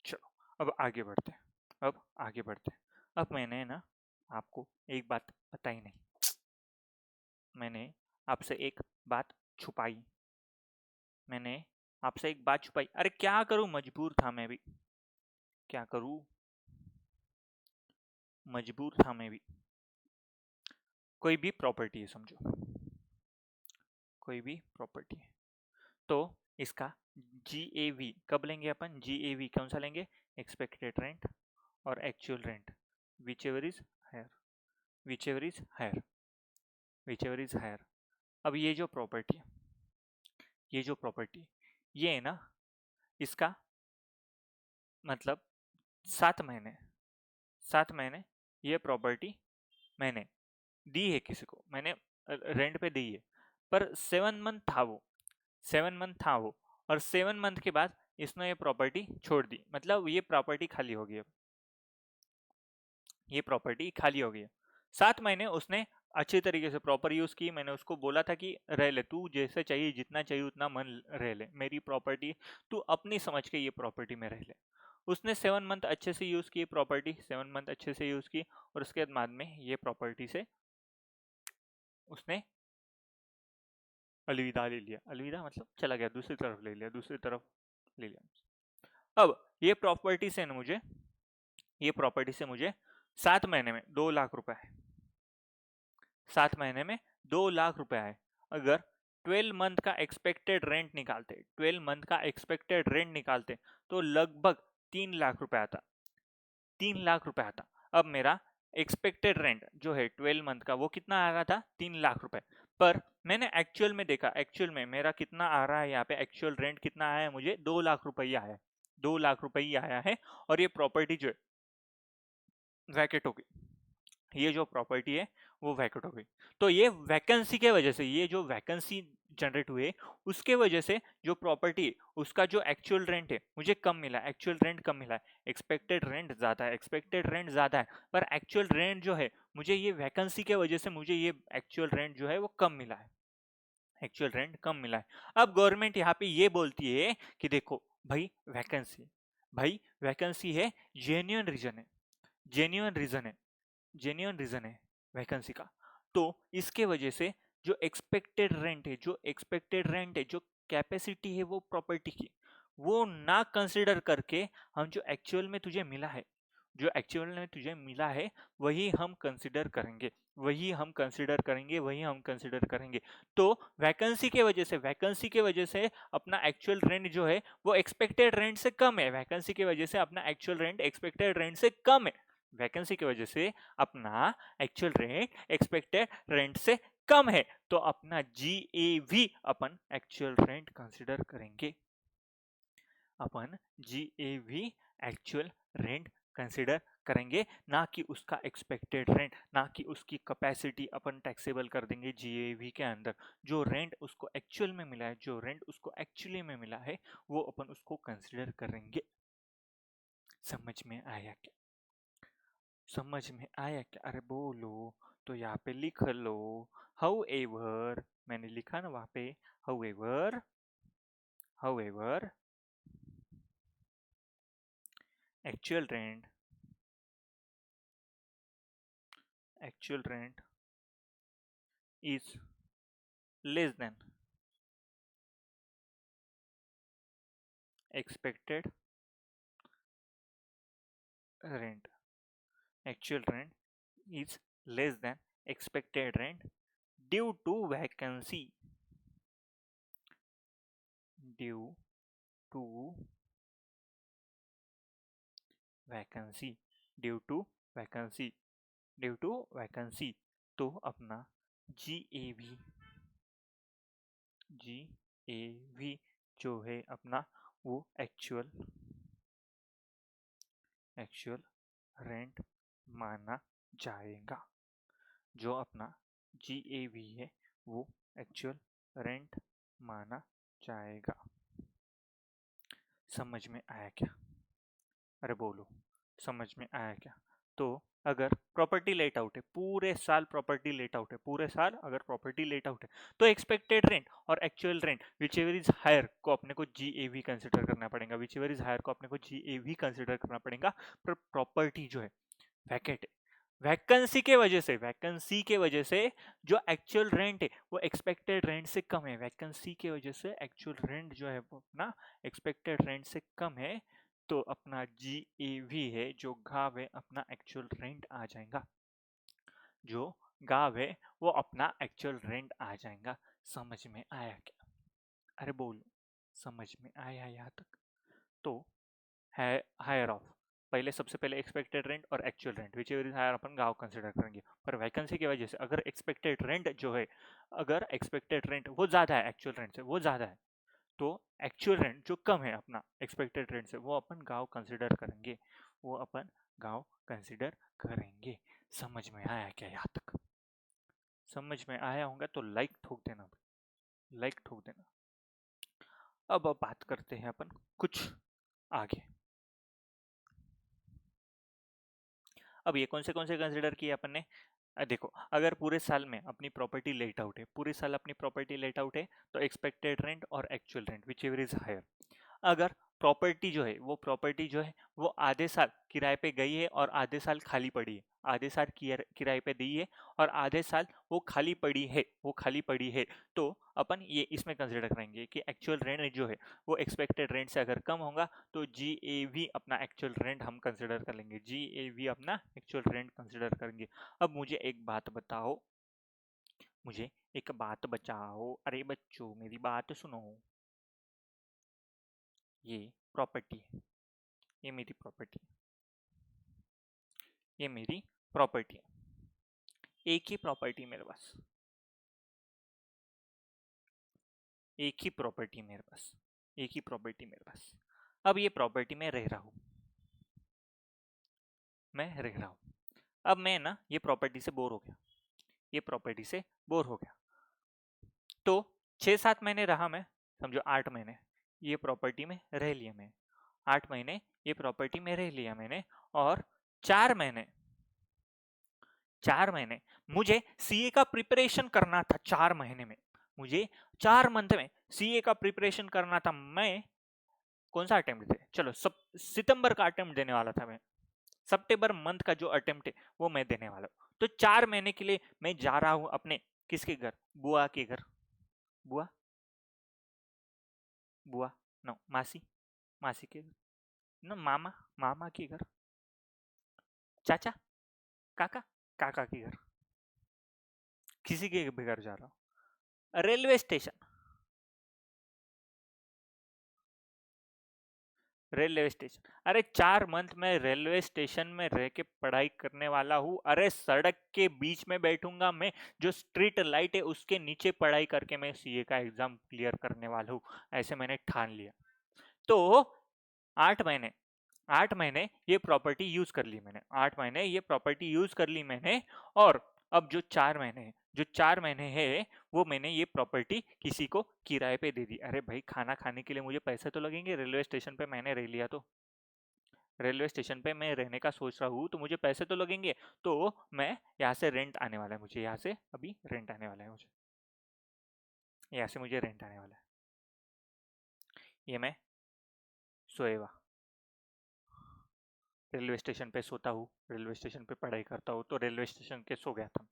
चलो अब आगे बढ़ते हैं, अब आगे बढ़ते हैं। अब मैंने ना आपको एक बात बताई नहीं, मैंने आपसे एक बात छुपाई, मैंने आपसे एक बात छुपाई। अरे क्या करूं, मजबूर था मैं भी, क्या करूं, मजबूर था मैं भी। कोई भी प्रॉपर्टी है समझो, कोई भी प्रॉपर्टी है, तो इसका GAV कब लेंगे अपन? GAV कौन सा लेंगे? एक्सपेक्टेड रेंट और actual rent whichever is higher, whichever is higher, whichever is higher। अब ये जो प्रॉपर्टी, ये जो प्रॉपर्टी, ये है ना, इसका मतलब 7 महीने, 7 महीने ये प्रॉपर्टी मैंने दी है किसी को, मैंने रेंट पे दी है, पर 7 मंथ था वो, 7 मंथ था वो, और 7 मंथ के बाद इसने ये प्रॉपर्टी छोड़ दी, मतलब ये प्रॉपर्टी खाली हो गई। अब ये प्रॉपर्टी खाली हो गई है। 7 महीने उसने अच्छी तरीके से प्रॉपर यूज की, मैंने उसको बोला था कि रह ले तू, जैसे चाहिए जितना चाहिए उतना मन रह ले, मेरी प्रॉपर्टी तू अपनी समझ के ये प्रॉपर्टी में रह ले। उसने 7 मंथ अच्छे से यूज की प्रॉपर्टी, 7 मंथ अच्छे से यूज की, और उसके बाद में ये प्रॉपर्टी से उसने अलविदा ले लिया। अलविदा मतलब चला गया, दूसरी तरफ ले लिया, दूसरी तरफ ले लिया। अब ये प्रॉपर्टी से ना मुझे, ये प्रॉपर्टी से मुझे 7 महीने में 2 लाख रुपए है, 7 महीने में 2 लाख रुपए आए। अगर 12 मंथ का एक्सपेक्टेड रेंट निकालते, 12 मंथ का एक्सपेक्टेड रेंट निकालते, तो लगभग 3 लाख रुपए आता, 3 लाख रुपए आता। अब मेरा एक्सपेक्टेड रेंट जो है 12 मंथ का वो कितना आ रहा था, 3 लाख रुपए, पर मैंने एक्चुअल में देखा, एक्चुअल में मेरा कितना आ रहा है यहाँ पे, एक्चुअल रेंट कितना आया है मुझे, 2 लाख रुपया आया है, 2 लाख रुपया आया है, और ये प्रॉपर्टी जो है वैकेट हो गई, ये जो प्रॉपर्टी है वो वैकेट हो गई। तो ये वैकेंसी के वजह से, ये जो वैकेंसी जनरेट हुए उसके वजह से जो प्रॉपर्टी, उसका जो एक्चुअल रेंट है मुझे कम मिला, एक्चुअल रेंट कम मिला है, एक्सपेक्टेड रेंट ज्यादा है, एक्सपेक्टेड रेंट ज्यादा है, पर एक्चुअल रेंट जो है मुझे ये वैकेंसी के वजह से मुझे ये एक्चुअल रेंट जो है वो कम मिला है, एक्चुअल रेंट कम मिला है। अब गवर्नमेंट यहाँ पे ये बोलती है कि देखो भाई वैकेंसी, भाई वैकेंसी है, जेन्युइन रीजन है, जेन्युइन रीजन है, जेन्युइन रीजन है वैकेंसी का, तो इसके वजह से जो एक्सपेक्टेड रेंट है, जो एक्सपेक्टेड रेंट है, जो कैपेसिटी है वो प्रॉपर्टी की, वो ना कंसिडर करके हम जो एक्चुअल में तुझे मिला है, जो एक्चुअल में तुझे मिला है वही हम कंसिडर करेंगे, वही हम कंसिडर करेंगे, वही हम कंसिडर करेंगे। तो वैकेंसी के वजह से, वैकेंसी के वजह से अपना एक्चुअल रेंट जो है वो एक्सपेक्टेड रेंट से कम है, वैकेंसी की वजह से अपना एक्चुअल रेंट एक्सपेक्टेड रेंट से कम है, वैकेंसी की वजह से अपना एक्चुअल रेंट एक्सपेक्टेड रेंट से कम है, तो अपना GAV अपन एक्चुअल रेंट कंसिडर करेंगे, अपन GAV एक्चुअल रेंट कंसिडर करेंगे, ना कि उसका एक्सपेक्टेड रेंट, ना कि उसकी कैपेसिटी अपन टैक्सेबल कर देंगे GAV के अंदर। जो रेंट उसको एक्चुअल में मिला है, जो रेंट उसको एक्चुअली में मिला है, वो अपन उसको कंसिडर करेंगे। समझ में आया क्या, समझ में आया क्या, अरे बोलो, तो यहाँ पे लिख लो however, मैंने लिखा ना वहां पे however, however actual rent, actual rent is less than expected rent, actual rent is less than expected rent due to vacancy, due to vacancy, due to vacancy, due to vacancy। तो अपना GAV, GAV जो है अपना वो एक्चुअल, एक्चुअल रेंट माना जाएगा, जो अपना GAV है वो एक्चुअल रेंट माना जाएगा। समझ में आया क्या, अरे बोलो, समझ में आया क्या। तो अगर प्रॉपर्टी लेट आउट है, पूरे साल प्रॉपर्टी लेट आउट है, पूरे साल अगर प्रॉपर्टी लेट आउट है, तो एक्सपेक्टेड रेंट और actual rent whichever is higher को अपने को GAV कंसिडर करना पड़ेगा, विच एवर इज हायर को अपने को GAV कंसिडर करना पड़ेगा। पर प्रॉपर्टी जो है वैकेट, वैकेंसी के वजह से, वैकेंसी के वजह से जो एक्चुअल रेंट है वो एक्सपेक्टेड रेंट से कम है, वैकेंसी के वजह से एक्चुअल रेंट जो है वो अपना एक्सपेक्टेड रेंट से कम है, तो अपना GAV है जो गाव है अपना एक्चुअल रेंट आ जाएगा, जो गाव है वो अपना एक्चुअल रेंट आ जाएगा। समझ में आया क्या, अरे बोलो, समझ में आया यहाँ तक। तो है हायर ऑफ, पहले सबसे पहले एक्सपेक्टेड रेंट और actual rent whichever is higher अपन गांव कंसिडर करेंगे। पर वैकेंसी की वजह से अगर एक्सपेक्टेड रेंट जो है, अगर एक्सपेक्टेड रेंट वो ज़्यादा है एक्चुअल रेंट से, वो ज़्यादा है, तो एक्चुअल रेंट जो कम है अपना एक्सपेक्टेड रेंट से, वो अपन गांव कंसिडर करेंगे, वो अपन गांव कंसिडर करेंगे। समझ में आया क्या यहाँ तक? समझ में आया होगा तो लाइक ठोक देना, लाइक ठोक देना। अब बात करते हैं अपन कुछ आगे। अब ये कौन से कंसिडर किए अपन ने? देखो, अगर पूरे साल में अपनी प्रॉपर्टी लेट आउट है, पूरे साल अपनी प्रॉपर्टी लेट आउट है, तो एक्सपेक्टेड रेंट और actual rent whichever is higher. अगर प्रॉपर्टी जो है, वो प्रॉपर्टी जो है वो आधे साल किराए पे गई है और आधे साल खाली पड़ी है, आधे साल किराए पे दी है और आधे साल वो खाली पड़ी है, वो खाली पड़ी है, तो अपन ये इसमें कंसिडर करेंगे कि एक्चुअल रेंट जो है वो एक्सपेक्टेड रेंट से अगर कम होगा तो GAV अपना एक्चुअल रेंट हम कंसिडर कर लेंगे, GAV अपना एक्चुअल रेंट कंसिडर करेंगे। अब मुझे एक बात बताओ, मुझे एक बात बचाओ, अरे बच्चों मेरी बात सुनो। ये प्रॉपर्टी है, ये मेरी प्रॉपर्टी, ये मेरी प्रॉपर्टी है, एक ही प्रॉपर्टी मेरे पास, एक ही प्रॉपर्टी मेरे पास, एक ही प्रॉपर्टी मेरे पास। अब ये प्रॉपर्टी में रह रहा हूं, मैं रह रहा हूं। अब मैं ना ये प्रॉपर्टी से बोर हो गया, ये प्रॉपर्टी से बोर हो गया, तो 6-7 महीने रहा मैं, समझो 8 महीने ये प्रॉपर्टी में रह लिया मैं, 8 महीने ये प्रॉपर्टी में रह लिया मैंने, और 4 महीने, 4 महीने मुझे सीए का प्रिपरेशन करना था। 4 महीने में मुझे 4 मंथ में सीए का प्रिपरेशन करना था। मैं कौन सा अटेम्प्ट दे, चलो सब सितंबर का अटेम्प्ट देने वाला था मैं, सितंबर मंथ का जो अटेम्प्ट है वो मैं देने वाला हूँ। तो 4 महीने के लिए मैं जा रहा हूँ अपने किसके घर, बुआ के घर, बुआ, बुआ नो मासी, मासी के घर, न मामा, मामा के घर, चाचा, काका, काका के घर, किसी के भी घर जा रहा हूँ। रेलवे स्टेशन, रेलवे स्टेशन, अरे 4 मंथ में रेलवे स्टेशन में रह के पढ़ाई करने वाला हूँ। अरे सड़क के बीच में बैठूंगा मैं, जो स्ट्रीट लाइट है उसके नीचे पढ़ाई करके मैं सीए का एग्जाम क्लियर करने वाला हूँ, ऐसे मैंने ठान लिया। तो 8 महीने, 8 महीने ये प्रॉपर्टी यूज कर ली मैंने, 8 महीने ये प्रॉपर्टी यूज कर ली मैंने, और अब जो 4 महीने है, जो 4 महीने है वो मैंने ये प्रॉपर्टी किसी को किराए पे दे दी। अरे भाई खाना खाने के लिए मुझे पैसे तो लगेंगे, रेलवे स्टेशन पे मैंने रह लिया, तो रेलवे स्टेशन पे मैं रहने का सोच रहा हूँ तो मुझे पैसे तो लगेंगे, तो मैं यहाँ से रेंट आने वाला है मुझे, यहाँ से अभी रेंट आने वाला है मुझे, यहाँ से मुझे रेंट आने वाला है। ये मैं सोएगा, रेलवे स्टेशन पे सोता हूँ, रेलवे स्टेशन पे पढ़ाई करता हूँ, तो रेलवे स्टेशन के सो गया था,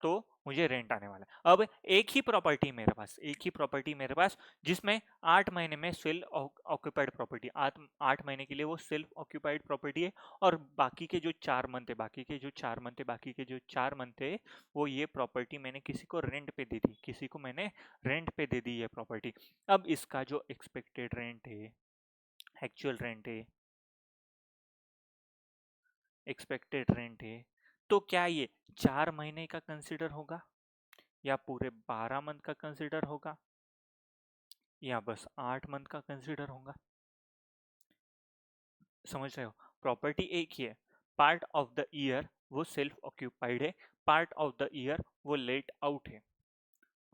तो मुझे रेंट आने वाला है। अब एक ही प्रॉपर्टी मेरे पास, एक ही प्रॉपर्टी मेरे पास, जिसमें 8 महीने में सेल्फ ऑक्यूपाइड प्रॉपर्टी, 8 महीने के लिए वो सेल्फ ऑक्यूपाइड प्रॉपर्टी है, और बाकी के जो 4 मंथ है, बाकी के जो 4 मंथ है, बाकी के जो 4 मंथ है, वो ये प्रॉपर्टी मैंने किसी को रेंट पे दे दी, किसी को मैंने रेंट पे दे दी ये प्रॉपर्टी। अब इसका जो एक्सपेक्टेड रेंट है, एक्चुअल रेंट है, एक्सपेक्टेड रेंट है, तो क्या ये 4 महीने का कंसिडर होगा या पूरे 12 मंथ का कंसिडर होगा या बस 8 मंथ का कंसिडर होगा? समझ रहे हो? प्रॉपर्टी एक ही है, पार्ट ऑफ द ईयर वो सेल्फ ऑक्यूपाइड है, पार्ट ऑफ द ईयर वो लेट आउट है,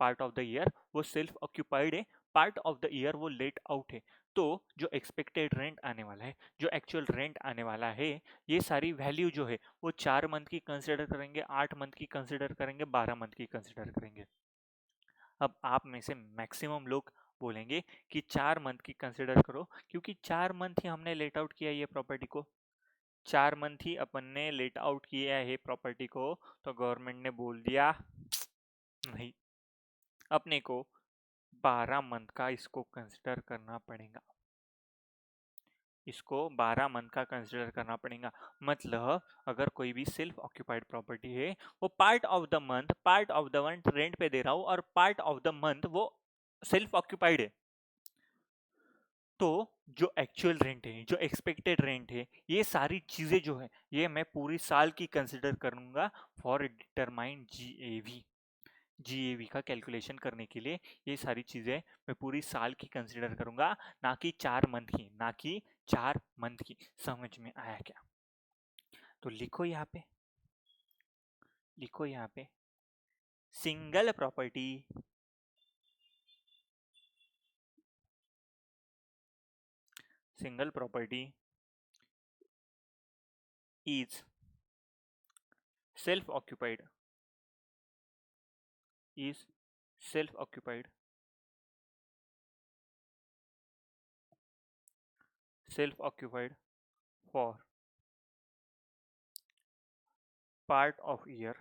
पार्ट ऑफ द ईयर वो सेल्फ ऑक्यूपाइड है, पार्ट ऑफ द ईयर वो लेट आउट है। तो जो एक्सपेक्टेड रेंट आने वाला है, जो एक्चुअल रेंट आने वाला है, ये सारी वैल्यू जो है वो 4 मंथ की कंसिडर करेंगे, 8 मंथ की कंसिडर करेंगे, 12 मंथ की कंसिडर करेंगे। अब आप में से मैक्सिमम लोग बोलेंगे कि 4 मंथ की कंसिडर करो, क्योंकि 4 मंथ ही हमने लेट आउट किया ये प्रॉपर्टी को, 4 मंथ ही अपन ने लेट आउट किया है प्रॉपर्टी को, तो गवर्नमेंट ने बोल दिया नहीं, अपने को 12 मंथ का इसको कंसिडर करना पड़ेगा, इसको 12 मंथ का कंसिडर करना पड़ेगा। मतलब अगर कोई भी सेल्फ ऑक्यूपाइड प्रॉपर्टी है, वो part of the month, part of the month rent पे दे रहा हूँ और पार्ट ऑफ द मंथ वो सेल्फ ऑक्यूपाइड है, तो जो एक्चुअल रेंट है, जो एक्सपेक्टेड रेंट है, ये सारी चीजें जो है ये मैं पूरी साल की कंसिडर करूंगा फॉर डिटरमाइन जीएवी। जीएवी का कैलकुलेशन करने के लिए ये सारी चीजें मैं पूरी साल की कंसिडर करूंगा, ना कि 4 मंथ की, ना कि 4 मंथ की। समझ में आया क्या? तो लिखो यहाँ पे, लिखो यहाँ पे, single property is self occupied, is self occupied, self occupied for part of year,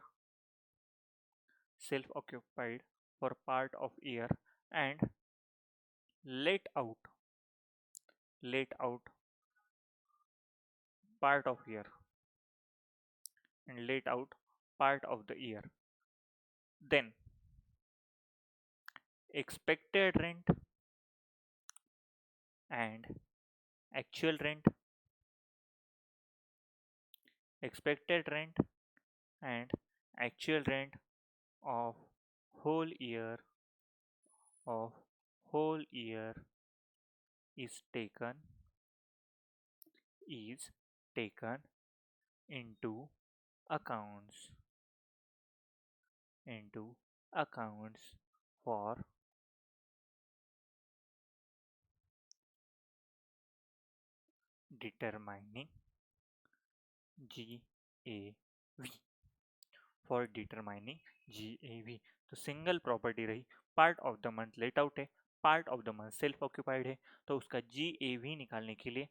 self occupied for part of year, and let out, let out part of year, and let out part of the year. Then expected rent and actual rent, expected rent and actual rent of whole year, of whole year is taken, is taken into accounts, into accounts for determining GAV, for determining GAV। तो सिंगल प्रॉपर्टी रही, part of the month let out है, part of the month self occupied है, तो उसका GAV निकालने के लिए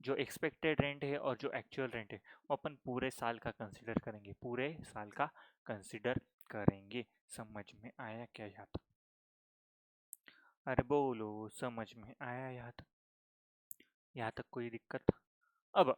जो एक्सपेक्टेड रेंट है और जो एक्चुअल रेंट है वो अपन पूरे साल का कंसिडर करेंगे, पूरे साल का कंसिडर करेंगे। समझ में आया क्या यहाँ तक? अरे बोलो, समझ में आया यहाँ तक? यहाँ तक कोई दिक्कत? अब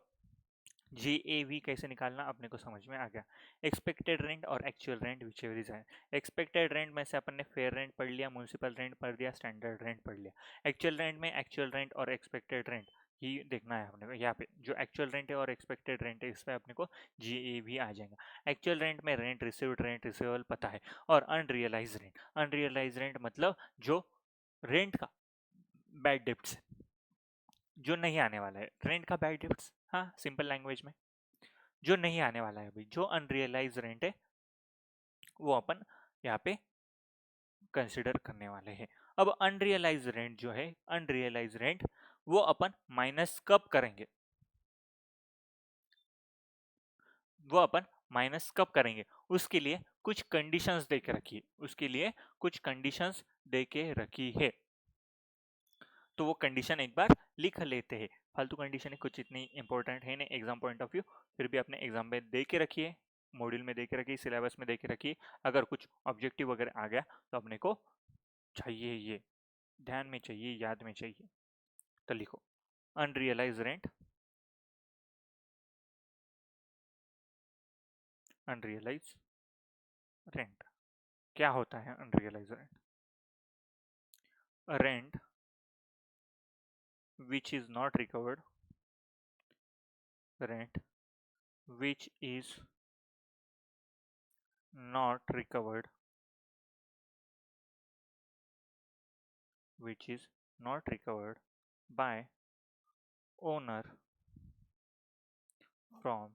GAV कैसे निकालना अपने को समझ में आ गया। एक्सपेक्टेड रेंट और actual rent whichever is है। एक्सपेक्टेड रेंट में से अपन ने फेयर रेंट पढ़ लिया, म्यूनसिपल रेंट पढ़ लिया, स्टैंडर्ड रेंट पढ़ लिया। एक्चुअल रेंट में एक्चुअल रेंट और एक्सपेक्टेड रेंट ही देखना है अपने को। यहाँ पे जो एक्चुअल रेंट है और एक्सपेक्टेड रेंट है इस पर अपने को GAV आ जाएगा। एक्चुअल रेंट में रेंट रिसीवेबल पता है, और अनरियलाइज रेंट, अनरियलाइज रेंट मतलब जो रेंट का बैड डेप्ट्स, जो नहीं आने वाला है, रेंट का बैड डेप्ट्स, हाँ सिंपल लैंग्वेज में जो नहीं आने वाला है अभी, जो अनरियलाइज रेंट है वो अपन यहाँ पे कंसिडर करने वाले हैं। अब अनरियलाइज रेंट जो है, अनरियलाइज रेंट वो अपन माइनस कब करेंगे, वो अपन माइनस कब करेंगे, उसके लिए कुछ कंडीशंस दे के रखी है, उसके लिए कुछ कंडीशंस दे के रखी है। तो वो कंडीशन एक बार लिख लेते हैं। फालतू कंडीशन है, कुछ इतनी इंपॉर्टेंट है नहीं एग्जाम पॉइंट ऑफ व्यू, फिर भी अपने एग्जाम में दे के रखिए, मॉड्यूल में दे के रखिए, सिलेबस में दे के रखिए। अगर कुछ ऑब्जेक्टिव वगैरह आ गया तो अपने को चाहिए, ये ध्यान में चाहिए, याद में चाहिए। तो लिखो अनरियलाइज रेंट, अनरियलाइज रेंट क्या होता है? Unrealise rent, rent which is not recovered, rent which is not recovered, which is not recovered by owner from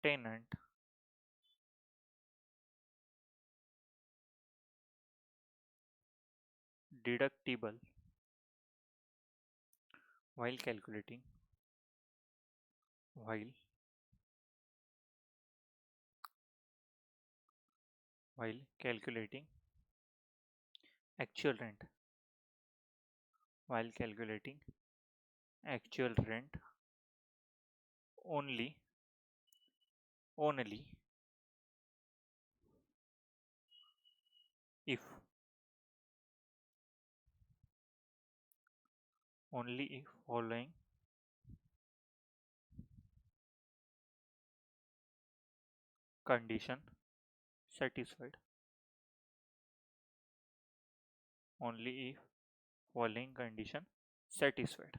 tenant deductible while calculating, while calculating actual rent, while calculating actual rent only, only if, only if following condition satisfied, only if following condition satisfied.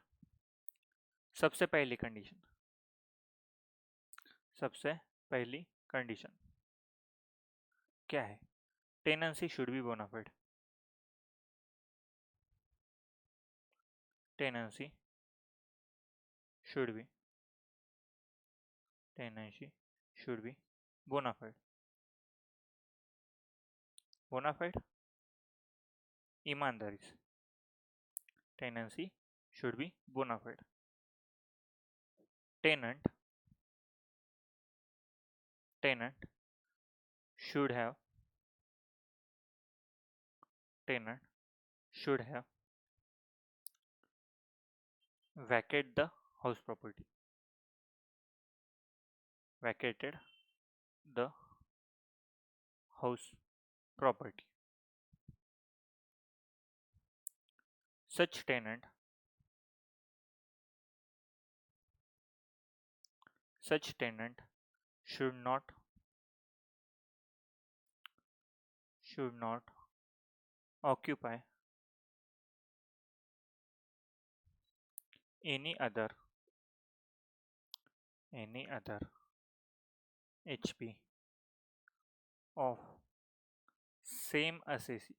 सबसे पहली कंडीशन क्या है? Tenancy should be bona fide. Tenancy should be bona fide. Bona fide ईमानदारी से। Tenancy should be bona fide. Tenant should have vacate the house property. Vacated the house property. Such tenant should not occupy any other HP of same assessee.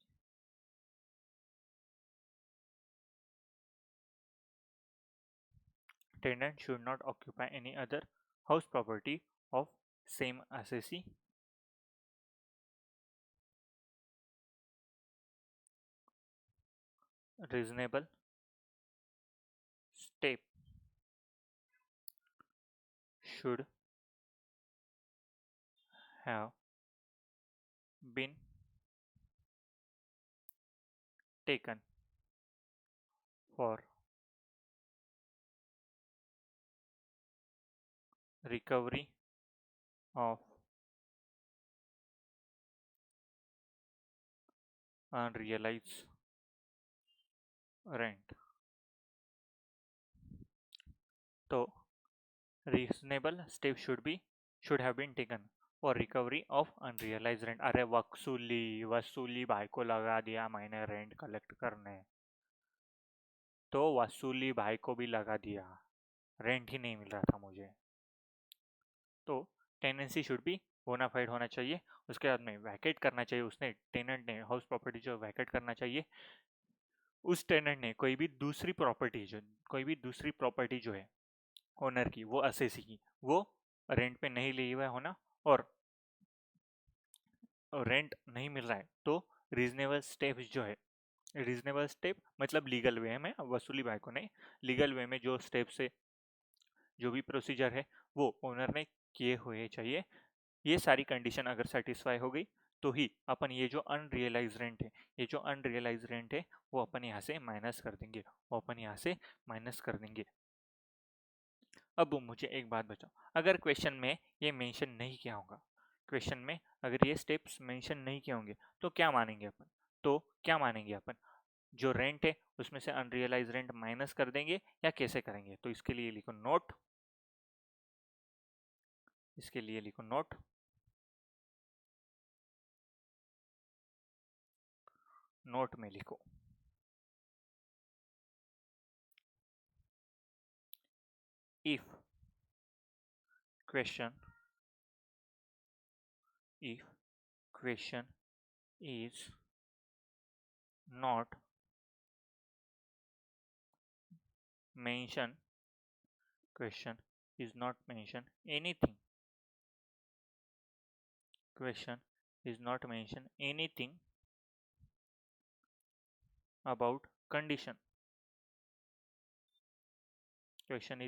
Tenant should not occupy any other house property of same assessee. Reasonable step should have been taken for recovery of unrealized rent. तो reasonable step should have been taken for recovery of unrealized rent. अरे वसूली भाई को लगा दिया मैंने रेंट कलेक्ट करने, तो वसूली भाई को भी लगा दिया, रेंट ही नहीं मिल रहा था मुझे। तो टेनेंसी शुड बी बोनाफाइड होना चाहिए। उसके बाद में वैकेट करना चाहिए, उसने टेनेंट ने हाउस प्रॉपर्टी जो वैकेट करना चाहिए। उस टेनेंट ने कोई भी दूसरी प्रॉपर्टी जो है ओनर की, वो असेसी की, वो रेंट पे नहीं ली हुआ होना, और रेंट नहीं मिल रहा है तो रीजनेबल स्टेप्स जो है, रीजनेबल स्टेप मतलब लीगल वे में, वसूली भाई को नहीं, लीगल वे में जो स्टेप्स है, जो भी प्रोसीजर है वो ओनर ने किए हुए चाहिए। ये सारी कंडीशन अगर सेटिस्फाई हो गई तो ही अपन ये जो अनरियलाइज रेंट है वो अपन यहाँ से माइनस कर देंगे। अब मुझे एक बात बताओ, अगर क्वेश्चन में ये मेंशन नहीं किया होगा, क्वेश्चन में अगर ये स्टेप्स मेंशन नहीं किए होंगे तो क्या मानेंगे अपन? जो रेंट है उसमें से अनरियलाइज रेंट माइनस कर देंगे या कैसे करेंगे? तो इसके लिए लिखो नोट, नोट में लिखो if question is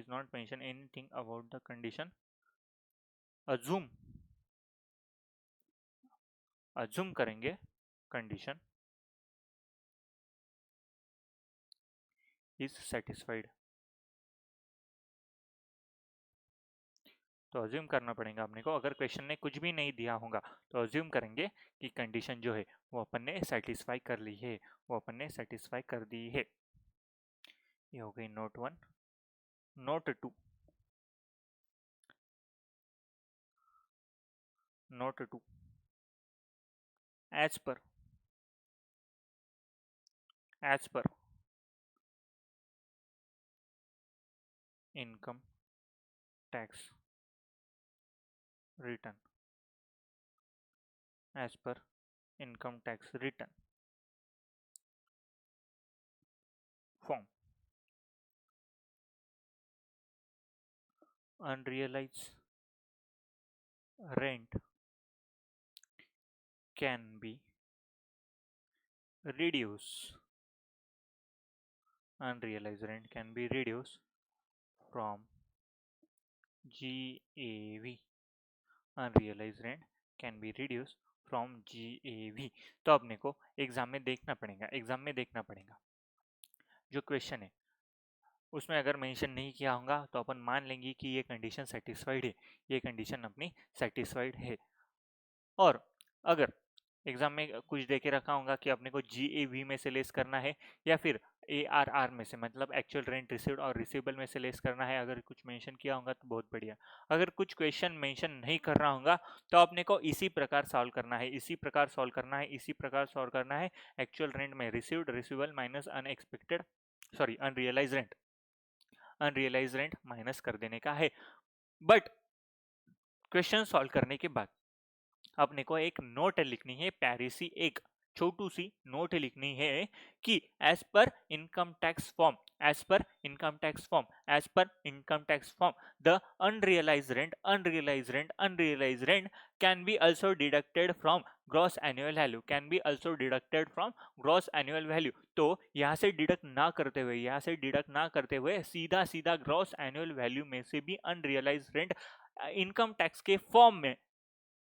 not mention anything about condition, assume करेंगे कंडीशन इज सेटिस्फाइड। तो अज्यूम करना पड़ेगा अपने को, अगर क्वेश्चन ने कुछ भी नहीं दिया होगा तो अज्यूम करेंगे कि कंडीशन जो है वो अपन ने सेटिस्फाई कर ली है, वो अपन ने सेटिस्फाई कर दी है। ये हो गई note 1। Note 2 as per income tax return as per income tax return form. Unrealized rent can be reduced. Unrealized rent can be reduced from GAV. Unrealized rent can be reduced from GAV. तो अपने को एग्जाम में देखना पड़ेगा जो क्वेश्चन है उसमें अगर मेंशन नहीं किया होगा तो अपन मान लेंगे कि ये कंडीशन सेटिस्फाइड है, ये कंडीशन अपनी सेटिस्फाइड है। और अगर एग्जाम में कुछ दे के रखा होगा कि अपने को GAV में से लेस करना है या फिर ARR में से, मतलब एक्चुअल रेंट रिसीव्ड और रिसीवेबल में से लेस करना है, अगर कुछ मेंशन किया होगा तो बहुत बढ़िया। अगर कुछ क्वेश्चन मेंशन नहीं कर रहा होगा तो अपने को इसी प्रकार सॉल्व करना है, एक्चुअल रेंट में received receivable minus unrealise rent minus कर देने का है। बट क्वेश्चन सॉल्व करने के बाद अपने को एक नोट लिखनी है, प्यारी सी एक छोटू सी नोट लिखनी है कि as per income tax form the unrealise rent can be also deducted from gross annual value. तो यहाँ से डिडक्ट ना करते हुए सीधा सीधा ग्रॉस एनुअल वैल्यू में से भी अनरियलाइज रेंट इनकम टैक्स के फॉर्म में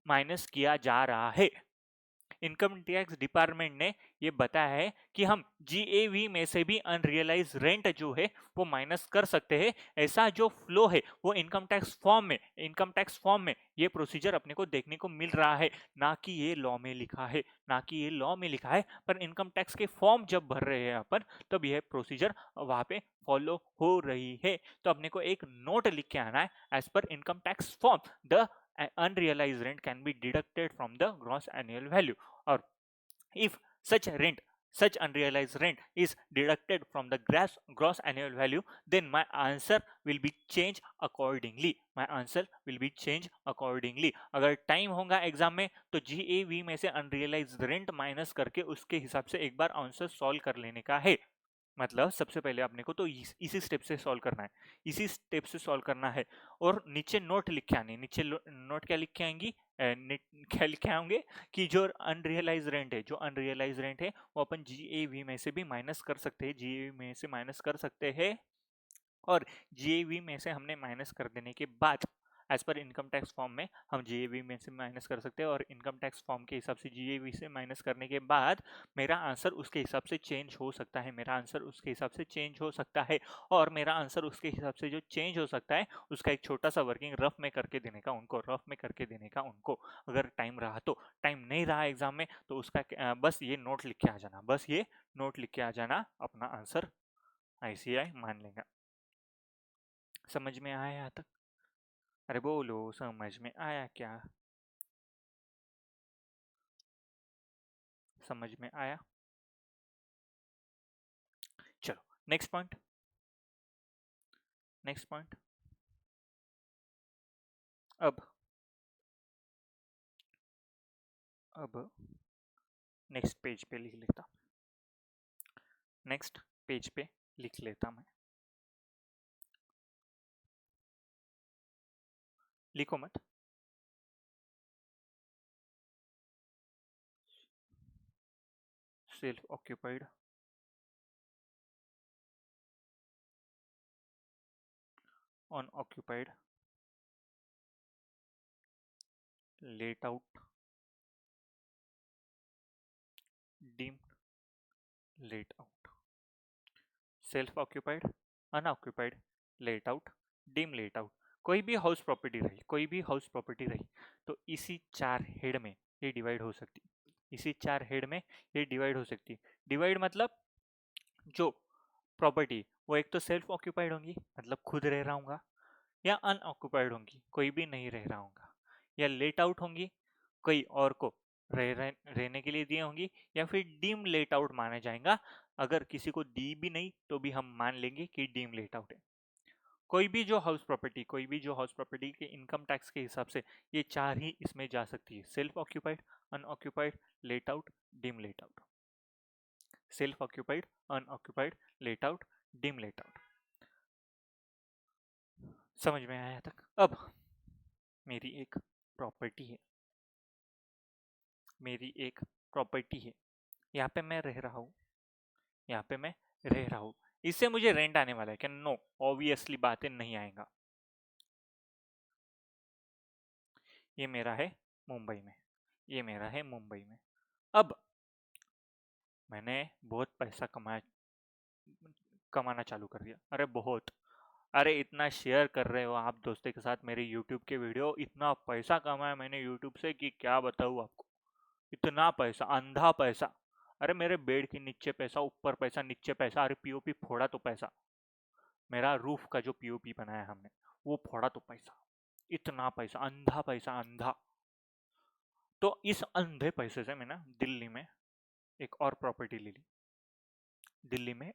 माइनस किया जा रहा है। इनकम टैक्स डिपार्टमेंट ने ये बताया है कि हम GAV में से भी अनरियलाइज रेंट जो है वो माइनस कर सकते हैं। ऐसा जो फ्लो है वो इनकम टैक्स फॉर्म में ये प्रोसीजर अपने को देखने को मिल रहा है, ना कि ये लॉ में लिखा है, पर इनकम टैक्स के फॉर्म जब भर रहे हैं अपन तब यह प्रोसीजर वहां पे फॉलो हो रही है। तो अपने को एक नोट लिख के आना है, as per income tax form the unrealized rent can be deducted from the gross annual value, or if such unrealized rent is deducted from the gross annual value, then my answer will be changed accordingly. अगर टाइम होगा एग्जाम में तो GAV में से अनरियलाइज्ड रेंट माइनस करके उसके हिसाब से एक बार आंसर सॉल्व कर लेने का है। मतलब सबसे पहले अपने को तो इसी स्टेप से सॉल्व करना है, और नीचे नोट लिख के आनी, नीचे नोट क्या लिख के आएंगी, क्या लिख के आएंगे कि जो अनरियलाइज रेंट है वो अपन GAV में से भी माइनस कर सकते हैं, और GAV में से हमने माइनस कर देने के बाद as per income tax form में हम GAV में से माइनस कर सकते हैं, और इनकम टैक्स फॉर्म के हिसाब से GAV से माइनस करने के बाद मेरा आंसर उसके हिसाब से चेंज हो सकता है, और मेरा आंसर उसके हिसाब से जो चेंज हो सकता है उसका एक छोटा सा वर्किंग रफ में करके देने का उनको, अगर टाइम रहा तो। टाइम नहीं रहा एग्जाम में तो उसका बस ये नोट लिख के आ जाना, अपना आंसर ICI मान लेगा। समझ में आया यहाँ तक? अरे बोलो, समझ में आया क्या? समझ में आया? चलो नेक्स्ट पॉइंट। अब नेक्स्ट पेज पे लिख लेता मैं। लिखो मत। Self occupied unoccupied let out deemed let out, self occupied unoccupied let out deem let out. कोई भी हाउस प्रॉपर्टी रही तो इसी चार हेड में ये डिवाइड हो सकती। डिवाइड मतलब जो प्रॉपर्टी वो एक तो सेल्फ ऑक्यूपाइड होंगी, मतलब खुद रह रहा हूँ, या अनऑक्यूपाइड होंगी, कोई भी नहीं रह रहा होगा, या लेट आउट होंगी, कोई और को रहने के लिए दिए होंगी, या फिर डीम लेट आउट माना जाएगा। अगर किसी को दी भी नहीं तो भी हम मान लेंगे कि डीम लेट आउट है। कोई भी जो हाउस प्रॉपर्टी के इनकम टैक्स के हिसाब से ये चार ही इसमें जा सकती है, self occupied, unoccupied, let out, dim late out. Self occupied, unoccupied, let out, dim let out. समझ में आया तक? अब मेरी एक प्रॉपर्टी है, यहाँ पे मैं रह रहा हूँ, इससे मुझे रेंट आने वाला है क्या? नो, ऑब्वियसली बातें नहीं आएगा। ये मेरा है मुंबई में, अब मैंने बहुत पैसा कमाना चालू कर दिया। अरे बहुत, अरे इतना शेयर कर रहे हो आप दोस्तों के साथ मेरे YouTube के वीडियो, इतना पैसा कमाया मैंने YouTube से कि क्या बताऊँ आपको। इतना पैसा, अंधा पैसा। अरे मेरे बेड के नीचे पैसा, ऊपर पैसा, नीचे पैसा। अरे पीओपी फोड़ा तो पैसा, मेरा रूफ का जो पीओपी बनाया हमने वो फोड़ा तो पैसा। इतना पैसा, अंधा पैसा, अंधा। तो इस अंधे पैसे से मैंने दिल्ली में एक और प्रॉपर्टी ले ली, दिल्ली में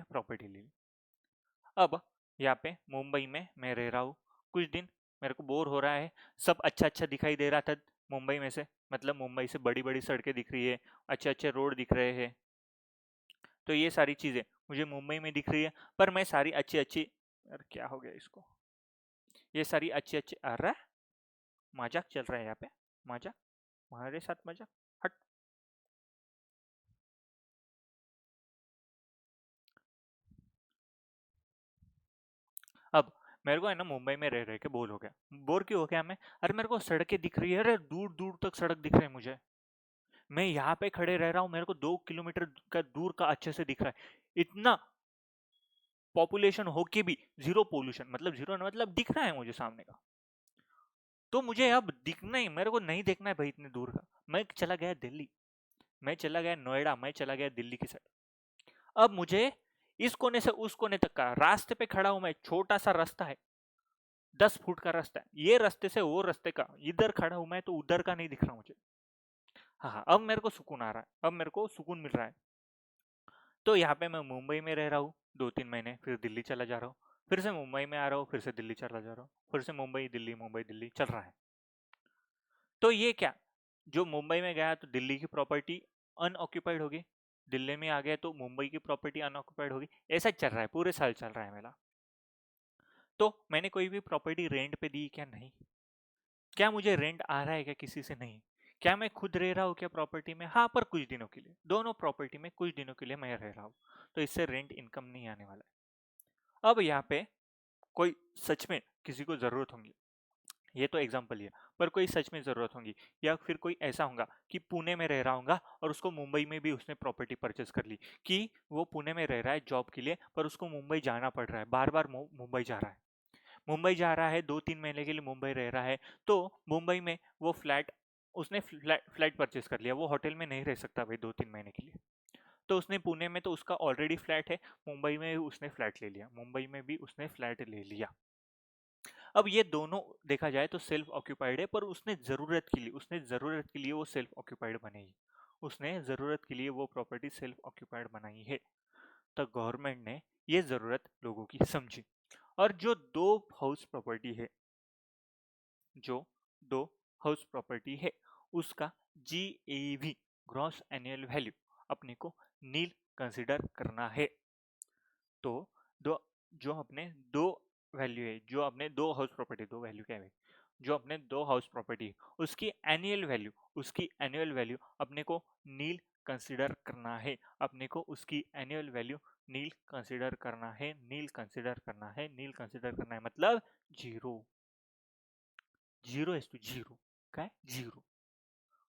प्रॉपर्टी ले ली। अब यहाँ पे मुंबई में मैं रह रहा हूँ कुछ दिन, मेरे को बोर हो रहा है, सब अच्छा अच्छा दिखाई दे रहा था मुंबई में से, मतलब मुंबई से बड़ी बड़ी सड़कें दिख रही है, अच्छे अच्छे रोड दिख रहे हैं, तो ये सारी चीजें मुझे मुंबई में दिख रही है। पर मैं सारी अच्छी अच्छी, यार क्या हो गया इसको, ये सारी अच्छी अच्छी, अरे मजाक चल रहा है यहाँ पे, मजाक, हमारे साथ मजाक, हट। अब मेरे को है ना मुंबई में रह के बोर हो गया। बोर क्यों हो गया मैं? अरे मेरे को सड़कें दिख रही है, अरे दूर दूर तक सड़क दिख रहे हैं मुझे। मैं यहाँ पे खड़े रह रहा हूँ, मेरे को 2 किलोमीटर का दूर का अच्छे से दिख रहा है। इतना पॉपुलेशन हो के भी जीरो पोल्यूशन, मतलब जीरो मतलब दिख रहा है मुझे सामने का। तो मुझे अब दिखना ही, मेरे को नहीं देखना है भाई इतने दूर का। मैं चला गया दिल्ली, मैं चला गया नोएडा, मैं चला गया दिल्ली की साइड। अब मुझे इस कोने से उस कोने तक का रास्ते पे खड़ा हूं मैं, छोटा सा रास्ता है, 10 फुट का रास्ता है, ये रास्ते से वो रास्ते का, इधर खड़ा हूं मैं तो उधर का नहीं दिख रहा मुझे। हाँ हाँ, अब मेरे को सुकून आ रहा है, अब मेरे को सुकून मिल रहा है। तो यहाँ पे मैं मुंबई में रह रहा हूँ 2-3 महीने, फिर दिल्ली चला जा रहा हूँ, फिर से मुंबई में आ रहा हूँ, फिर से दिल्ली चला जा रहा हूँ, फिर से मुंबई दिल्ली चल रहा है। तो ये क्या, जो मुंबई में गया तो दिल्ली की प्रॉपर्टी अनऑक्यूपाइड होगी, दिल्ली में आ गया तो मुंबई की प्रॉपर्टी अनऑक्यूपाइड होगी, ऐसा चल रहा है, पूरे साल चल रहा है मेरा। तो मैंने कोई भी प्रॉपर्टी रेंट पे दी क्या? नहीं। क्या मुझे रेंट आ रहा है क्या किसी से? नहीं। क्या मैं खुद रह रहा हूँ क्या प्रॉपर्टी में? हाँ, पर कुछ दिनों के लिए, दोनों प्रॉपर्टी में कुछ दिनों के लिए मैं रह रहा हूँ, तो इससे रेंट इनकम नहीं आने वाला है। अब यहाँ पे कोई सच में किसी को जरूरत होगी, ये तो एग्जाम्पल ही है, पर कोई सच में जरूरत होगी, या फिर कोई ऐसा होगा कि पुणे में रह रहा होगा और उसको मुंबई में भी उसने प्रॉपर्टी परचेस कर ली, कि वो पुणे में रह रहा है जॉब के लिए पर उसको मुंबई जाना पड़ रहा है, बार बार मुंबई जा रहा है 2-3 महीने के लिए मुंबई रह रहा है, तो मुंबई में वो फ्लैट, उसने फ्लैट परचेस कर लिया, वो होटल में नहीं रह सकता भाई 2-3 महीने के लिए, तो उसने पुणे में तो उसका ऑलरेडी फ्लैट है, मुंबई में उसने फ्लैट ले लिया, मुंबई में भी उसने फ्लैट ले लिया। अब ये दोनों देखा जाए तो सेल्फ ऑक्यूपाइड है, पर उसने ज़रूरत के लिए वो सेल्फ ऑक्यूपाइड बनाई, उसने ज़रूरत के लिए वो प्रॉपर्टी सेल्फ ऑक्यूपाइड बनाई है। तो गवर्नमेंट ने ये ज़रूरत लोगों की समझी, और जो दो हाउस प्रॉपर्टी है उसका GAV, ग्रॉस एनुअल वैल्यू, अपने को नील कंसिडर करना है। तो दो जो अपने दो वैल्यू है, जो अपने दो हाउस प्रॉपर्टी, दो वैल्यू क्या है, जो अपने दो हाउस प्रॉपर्टी उसकी एनुअल वैल्यू अपने को नील कंसिडर करना है, अपने को उसकी एनुअल वैल्यू नील कंसिडर करना है, मतलब जीरो, जीरो क्या है, जीरो।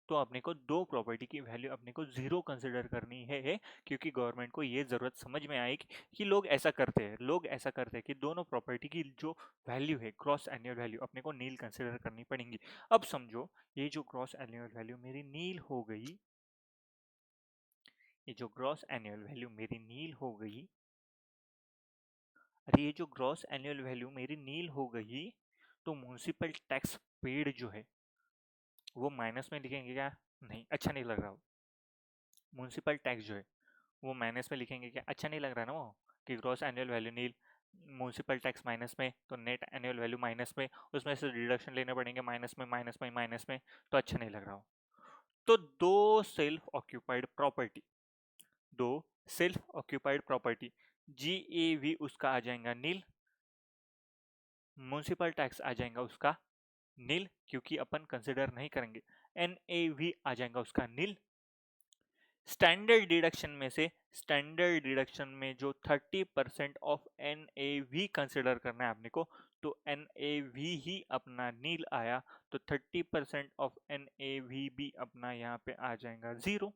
तो अपने को दो प्रॉपर्टी की वैल्यू अपने को जीरो कंसिडर करनी है, क्योंकि गवर्नमेंट को ये जरूरत समझ में आई कि लोग ऐसा करते हैं कि दोनों प्रॉपर्टी की जो वैल्यू है, ग्रॉस एनुअल वैल्यू, अपने को नील कंसिडर करनी पड़ेगी। अब समझो, ये जो ग्रॉस एनुअल वैल्यू मेरी नील हो गई, ये जो ग्रॉस एनुअल वैल्यू मेरी नील हो गई, अरे ये जो ग्रॉस एनुअल वैल्यू मेरी नील हो गई, तो म्युनिसिपल टैक्स पेड जो है वो माइनस में लिखेंगे क्या? नहीं, अच्छा नहीं लग रहा। म्युनिसिपल टैक्स जो है वो माइनस में लिखेंगे क्या? अच्छा नहीं लग रहा ना वो कि ग्रॉस एनुअल वैल्यू नील, म्यूनसिपल टैक्स माइनस में, तो नेट एनुअल वैल्यू माइनस में, उसमें से डिडक्शन लेने पड़ेंगे माइनस में माइनस में माइनस में, तो अच्छा नहीं लग रहा हो। तो दो सेल्फ ऑक्यूपाइड प्रॉपर्टी, दो सेल्फ ऑक्यूपाइड प्रॉपर्टी, GAV उसका आ जाएगा नील, म्यूनसिपल टैक्स आ जाएगा उसका नील क्योंकि अपन कंसिडर नहीं करेंगे, NAV आ जाएगा उसका नील। स्टैंडर्ड डिडक्शन में से, स्टैंडर्ड डिडक्शन में जो 30% ऑफ NAV कंसिडर करना है आपने को, तो NAV ही अपना नील आया, तो 30% ऑफ NAV भी अपना यहाँ पे आ जाएगा जीरो,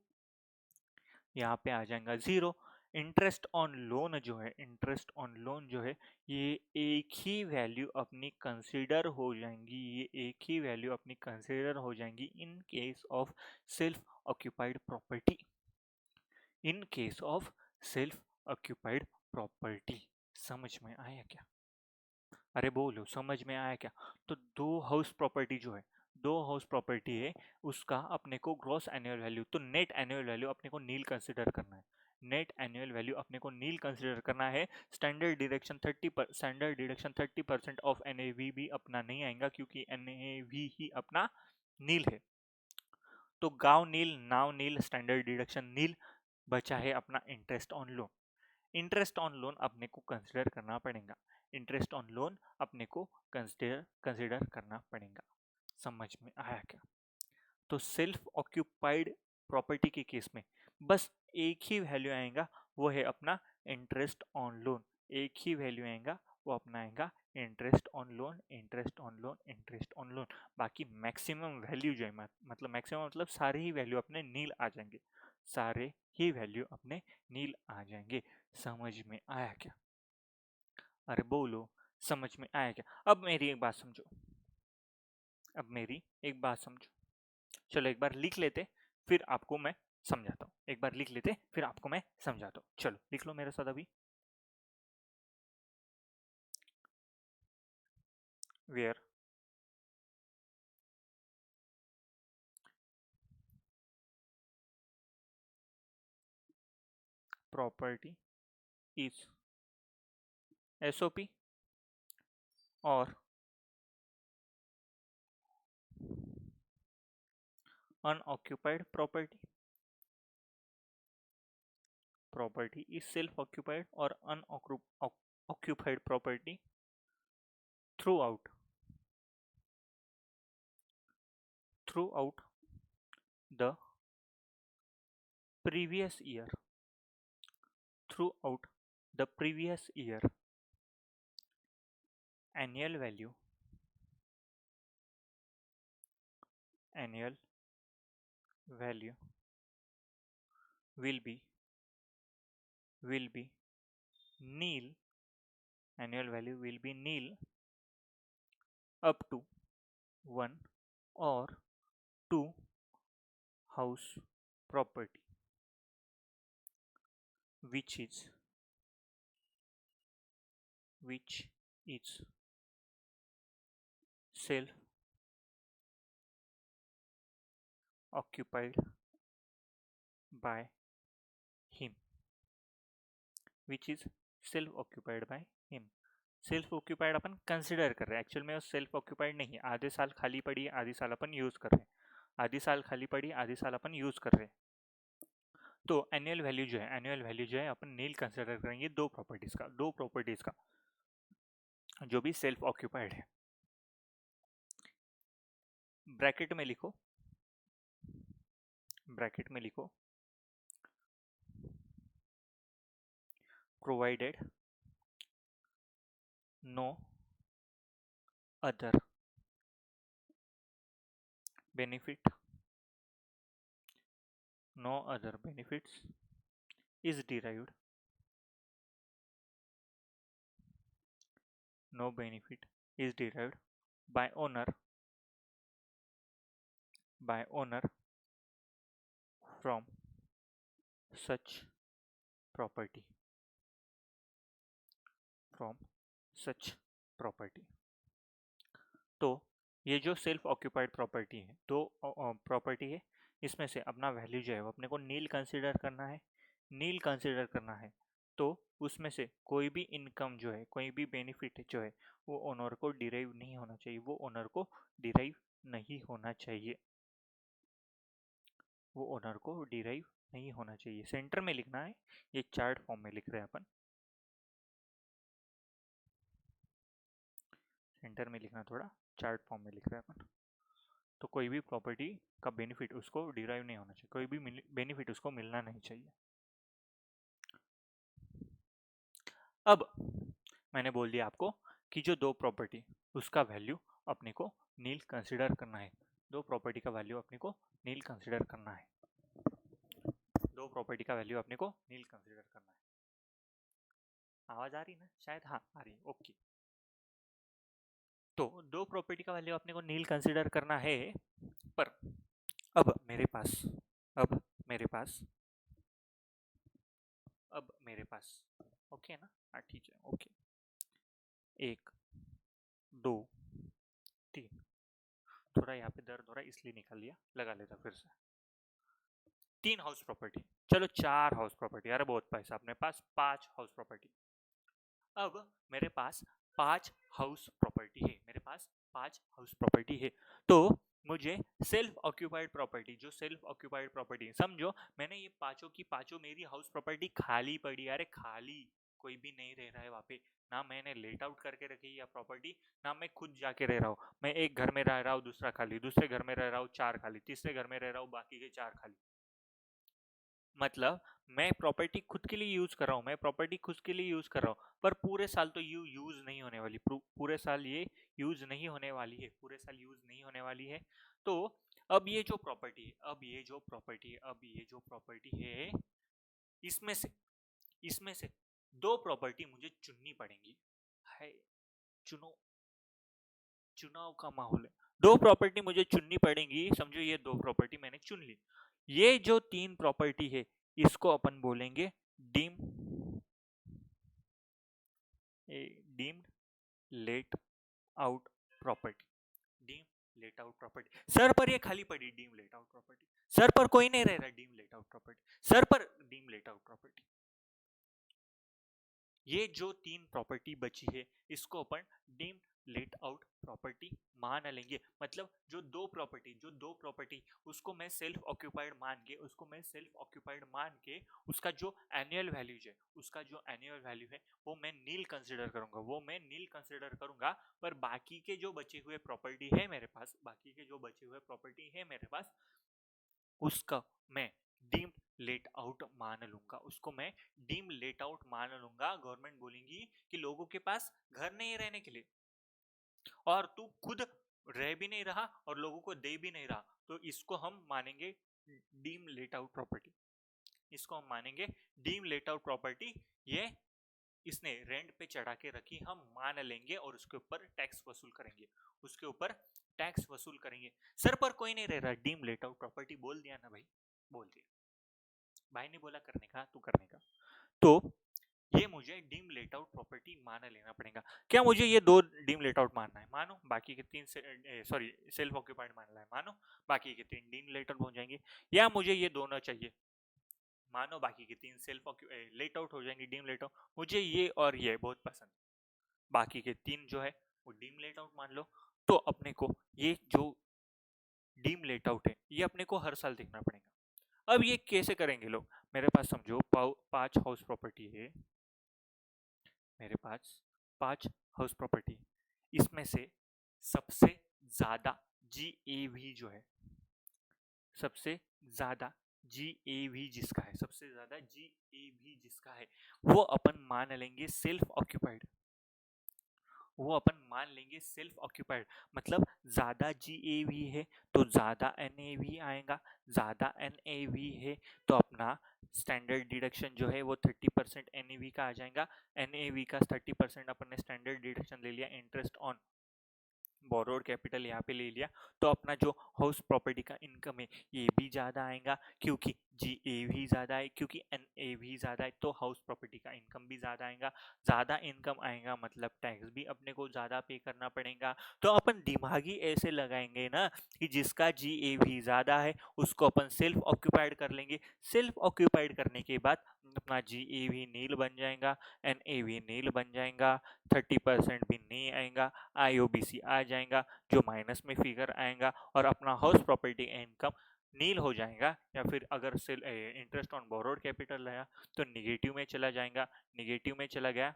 यहाँ पे आ जाएगा जीरो। इंटरेस्ट ऑन लोन जो है, इंटरेस्ट ऑन लोन जो है, ये एक ही वैल्यू अपनी कंसिडर हो जाएंगी, ये एक ही वैल्यू अपनी कंसिडर हो जाएंगी in case of self occupied property, in case of self occupied property. समझ में आया क्या? अरे बोलो समझ में आया क्या? तो दो हाउस प्रॉपर्टी जो है, दो हाउस प्रॉपर्टी है, उसका अपने को ग्रॉस एनुअल वैल्यू, तो नेट एनुअल वैल्यू अपने को नील कंसिडर करना है, नेट एनुअल वैल्यू अपने को नील कंसिडर करना है। स्टैंडर्ड डिडक्शन 30% ऑफ NAV भी अपना नहीं आएगा क्योंकि NAV ही अपना नील है। तो गांव नील, नाव नील, स्टैंडर्ड डिडक्शन नील, बचा है अपना interest on loan. Interest on loan अपने को कंसिडर करना पड़ेगा, इंटरेस्ट ऑन लोन अपने को कंसिडर करना पड़ेगा। समझ में आया क्या? तो सेल्फ ऑक्यूपाइड प्रॉपर्टी के केस में बस एक ही वैल्यू आएगा, वो है अपना इंटरेस्ट ऑन लोन, एक ही वैल्यू आएगा, वो अपना आएगा interest on loan, interest on loan, interest on loan. बाकी मैक्सिमम वैल्यू जो है, मतलब मैक्सिमम मतलब सारे ही वैल्यू अपने नील आ जाएंगे, सारे ही वैल्यू अपने नील आ जाएंगे। समझ में आया क्या? अरे बोलो समझ में आया क्या? अब मेरी एक बात समझो, अब मेरी एक बात समझो, चलो एक बार लिख लेते, फिर आपको मैं समझाता हूँ, एक बार लिख लेते फिर आपको मैं समझाता हूँ। चलो लिख लो मेरे साथ अभी, वेयर प्रॉपर्टी इज SOP और unoccupied property, property is self occupied और unoccupied property throughout the previous year, throughout the previous year, annual value, annual value will be nil, annual value will be nil up to one or two house property which is self occupied by him, which is self occupied by him। Self occupied upon consider कर रहे हैं, एक्चुअल में वो सेल्फ ऑक्यूपाइड नहीं है, आधे साल खाली पड़ी है, आधे साल अपन यूज कर रहे हैं, आधी साल खाली पड़ी, आधी साल अपन यूज कर रहे हैं। तो एनुअल वैल्यू जो है, एनुअल वैल्यू जो है अपन नील कंसिडर करेंगे दो प्रॉपर्टीज का जो भी सेल्फ ऑक्यूपाइड है। ब्रैकेट में लिखो, ब्रैकेट में लिखो provided no other benefit, no other benefits is derived, no benefit is derived by owner from such property, from such property। तो ये जो सेल्फ ऑक्यूपाइड प्रॉपर्टी है, दो प्रॉपर्टी है, इसमें से अपना वैल्यू जो है वो अपने को नील कंसिडर करना है, नील कंसिडर करना है तो उसमें से कोई भी इनकम जो है, कोई भी बेनिफिट जो है, वो ओनर को डिराइव नहीं होना चाहिए, वो ओनर को डिराइव नहीं होना चाहिए, वो ओनर को डिराइव नहीं होना चाहिए। सेंटर में लिखना है, ये चार्ट फॉर्म में लिख रहे हैं अपन, सेंटर में लिखना, थोड़ा चार्ट फॉर्म में लिख रहे हैं अपन। तो कोई भी प्रॉपर्टी का बेनिफिट उसको डिराइव नहीं होना चाहिए, कोई भी बेनिफिट उसको मिलना नहीं चाहिए। अब मैंने बोल दिया आपको कि जो दो प्रॉपर्टी उसका वैल्यू अपने को नील कंसिडर करना है, दो प्रॉपर्टी का वैल्यू अपने को नील कंसिडर करना है, दो प्रॉपर्टी का वैल्यू अपने को नील कंसिडर करना है। आवाज आ रही ना? शायद हाँ आ रही, ओके। तो दो प्रॉपर्टी का वैल्यू अपने को नील कंसिडर करना है, पर अब मेरे पास अब मेरे पास अब मेरे पास ओके ना? हाँ ठीक है, ओके। 1 2 3, थोड़ा यहाँ पे दर्द हो रहा है इसलिए निकाल लिया, लगा लेता फिर से। 3 हाउस प्रॉपर्टी, चलो 4 हाउस प्रॉपर्टी, अरे बहुत पैसा अपने पास, 5 हाउस प्रॉपर्टी। अब मेरे पास 5 हाउस प्रॉपर्टी है, मेरे पास 5 हाउस प्रॉपर्टी है, तो मुझे सेल्फ ऑक्यूपाइड प्रॉपर्टी, जो सेल्फ ऑक्यूपाइड प्रॉपर्टी समझो, मैंने ये पांचों की पांचों मेरी हाउस प्रॉपर्टी खाली पड़ी, अरे खाली, कोई भी नहीं रह रहा है वहाँ पे, ना मैंने लेट आउट करके रखी है प्रॉपर्टी, ना मैं खुद जाके रह रहा हूँ। मैं एक घर में रह रहा हूँ, दूसरा खाली, दूसरे घर में रह रहा हूँ, 4 खाली, तीसरे घर में रह रहा हूँ, बाकी के 4 खाली। मतलब मैं प्रॉपर्टी खुद के लिए यूज कर रहा हूँ, मैं प्रॉपर्टी खुद के लिए यूज कर रहा हूँ, पर पूरे साल तो यूज नहीं होने वाली, पूरे साल ये यूज नहीं होने वाली है, पूरे साल यूज नहीं होने वाली है। तो अब ये जो प्रॉपर्टी है, अब ये जो प्रॉपर्टी है, अब ये जो प्रॉपर्टी है, इसमें से दो प्रॉपर्टी मुझे चुननी पड़ेंगी। है, चुनो, चुनाव का माहौल है, दो प्रॉपर्टी मुझे चुननी पड़ेंगी, समझो ये दो प्रॉपर्टी मैंने चुन ली। ये जो 3 प्रॉपर्टी है इसको अपन बोलेंगे deem deemed let out property, deem let out property. Sir पर ये खाली पड़ी deem let out property, sir पर कोई नहीं रह रहा deem let out property, sir पर डीम लेट आउट प्रॉपर्टी। ये जो 3 प्रॉपर्टी बची है इसको अपन डीम लेट आउट प्रॉपर्टी मान लेंगे। मतलब जो दो प्रॉपर्टी उसको मैं सेल्फ ऑक्यूपाइड मान के, उसका जो एनुअल वैल्यू है, उसका जो एनुअल वैल्यू है वो मैं नील कंसीडर करूंगा, पर बाकी के जो बचे हुए प्रॉपर्टी है मेरे पास, उसका मैं डीम लेट आउट मान लूंगा, उसको मैं डीम लेट आउट मान लूंगा। गवर्नमेंट बोलेंगी कि लोगों के पास घर नहीं रहने के लिए, और तू खुद रह भी नहीं रहा और लोगों को दे भी नहीं रहा, तो इसको हम मानेंगे डीम लेट आउट प्रॉपर्टी, इसको हम मानेंगे डीम लेट आउट प्रॉपर्टी। ये इसने रेंट पे चढ़ा के रखी, हम मान लेंगे और उसके ऊपर टैक्स वसूल करेंगे, उसके ऊपर टैक्स वसूल करेंगे। सर पर कोई नहीं रह रहा, डीम लेट आउट प्रॉपर्टी बोल दिया ना भाई, बोल दिया भाई, नहीं बोला करने का, तू करने का। तो ये मुझे डीम लेट आउट प्रॉपर्टी मान लेना पड़ेगा। क्या मुझे ये दो डीम लेट आउट मानना है? मानो। बाकी के 3 सॉरी सेल्फ ऑक्यूपाइड मानना है, मानो। बाकी के 3 डीम लेट आउट हो जाएंगे, या मुझे ये दोनों चाहिए? मानो बाकी के 3 सेल्फ लेट आउट हो जाएंगे, डीम लेट आउट। मुझे ये और ये बहुत पसंद, बाकी के 3 जो है वो डीम लेट आउट मान लो। तो अपने को ये जो डीम लेट आउट है ये अपने को हर साल देखना पड़ेगा। अब ये कैसे करेंगे लोग? मेरे पास समझो 5 हाउस प्रॉपर्टी है, मेरे पास 5 हाउस प्रॉपर्टी, इसमें से सबसे ज्यादा जीएवी जो है, सबसे ज्यादा जीएवी जिसका है, सबसे ज्यादा जीएवी जिसका है, वो अपन मान लेंगे सेल्फ ऑक्यूपाइड, वो अपन मान लेंगे सेल्फ ऑक्यूपाइड। मतलब ज्यादा जीएवी है तो ज्यादा एनएवी आएगा, ज्यादा एनएवी है तो अपना स्टैंडर्ड डिडक्शन जो है वो 30% एनएवी का आ जाएगा, एनएवी का 30% अपन ने स्टैंडर्ड डिडक्शन ले लिया, इंटरेस्ट ऑन बोरोड कैपिटल यहाँ पे ले लिया, तो अपना जो हाउस प्रॉपर्टी का इनकम है ये भी ज़्यादा आएगा, क्योंकि जीए भी ज़्यादा है, क्योंकि एनए भी ज़्यादा है, तो हाउस प्रॉपर्टी का इनकम भी ज़्यादा आएगा। ज़्यादा इनकम आएगा मतलब टैक्स भी अपने को ज़्यादा पे करना पड़ेगा। तो अपन दिमागी ऐसे लगाएंगे ना कि जिसका जीए भी ज़्यादा है उसको अपन सेल्फ ऑक्यूपाइड कर लेंगे। सेल्फ ऑक्यूपाइड करने के बाद अपना जीए भी नील बन जाएगा, एनए भी नील बन जाएगा, 30% भी नहीं आएगा, आईओबीसी आ जाएगा जो माइनस में फिगर आएगा, और अपना हाउस प्रॉपर्टी इनकम नील हो जाएगा, या फिर अगर इंटरेस्ट ऑन बोरोड कैपिटल रहा तो निगेटिव में चला जाएगा। निगेटिव में चला गया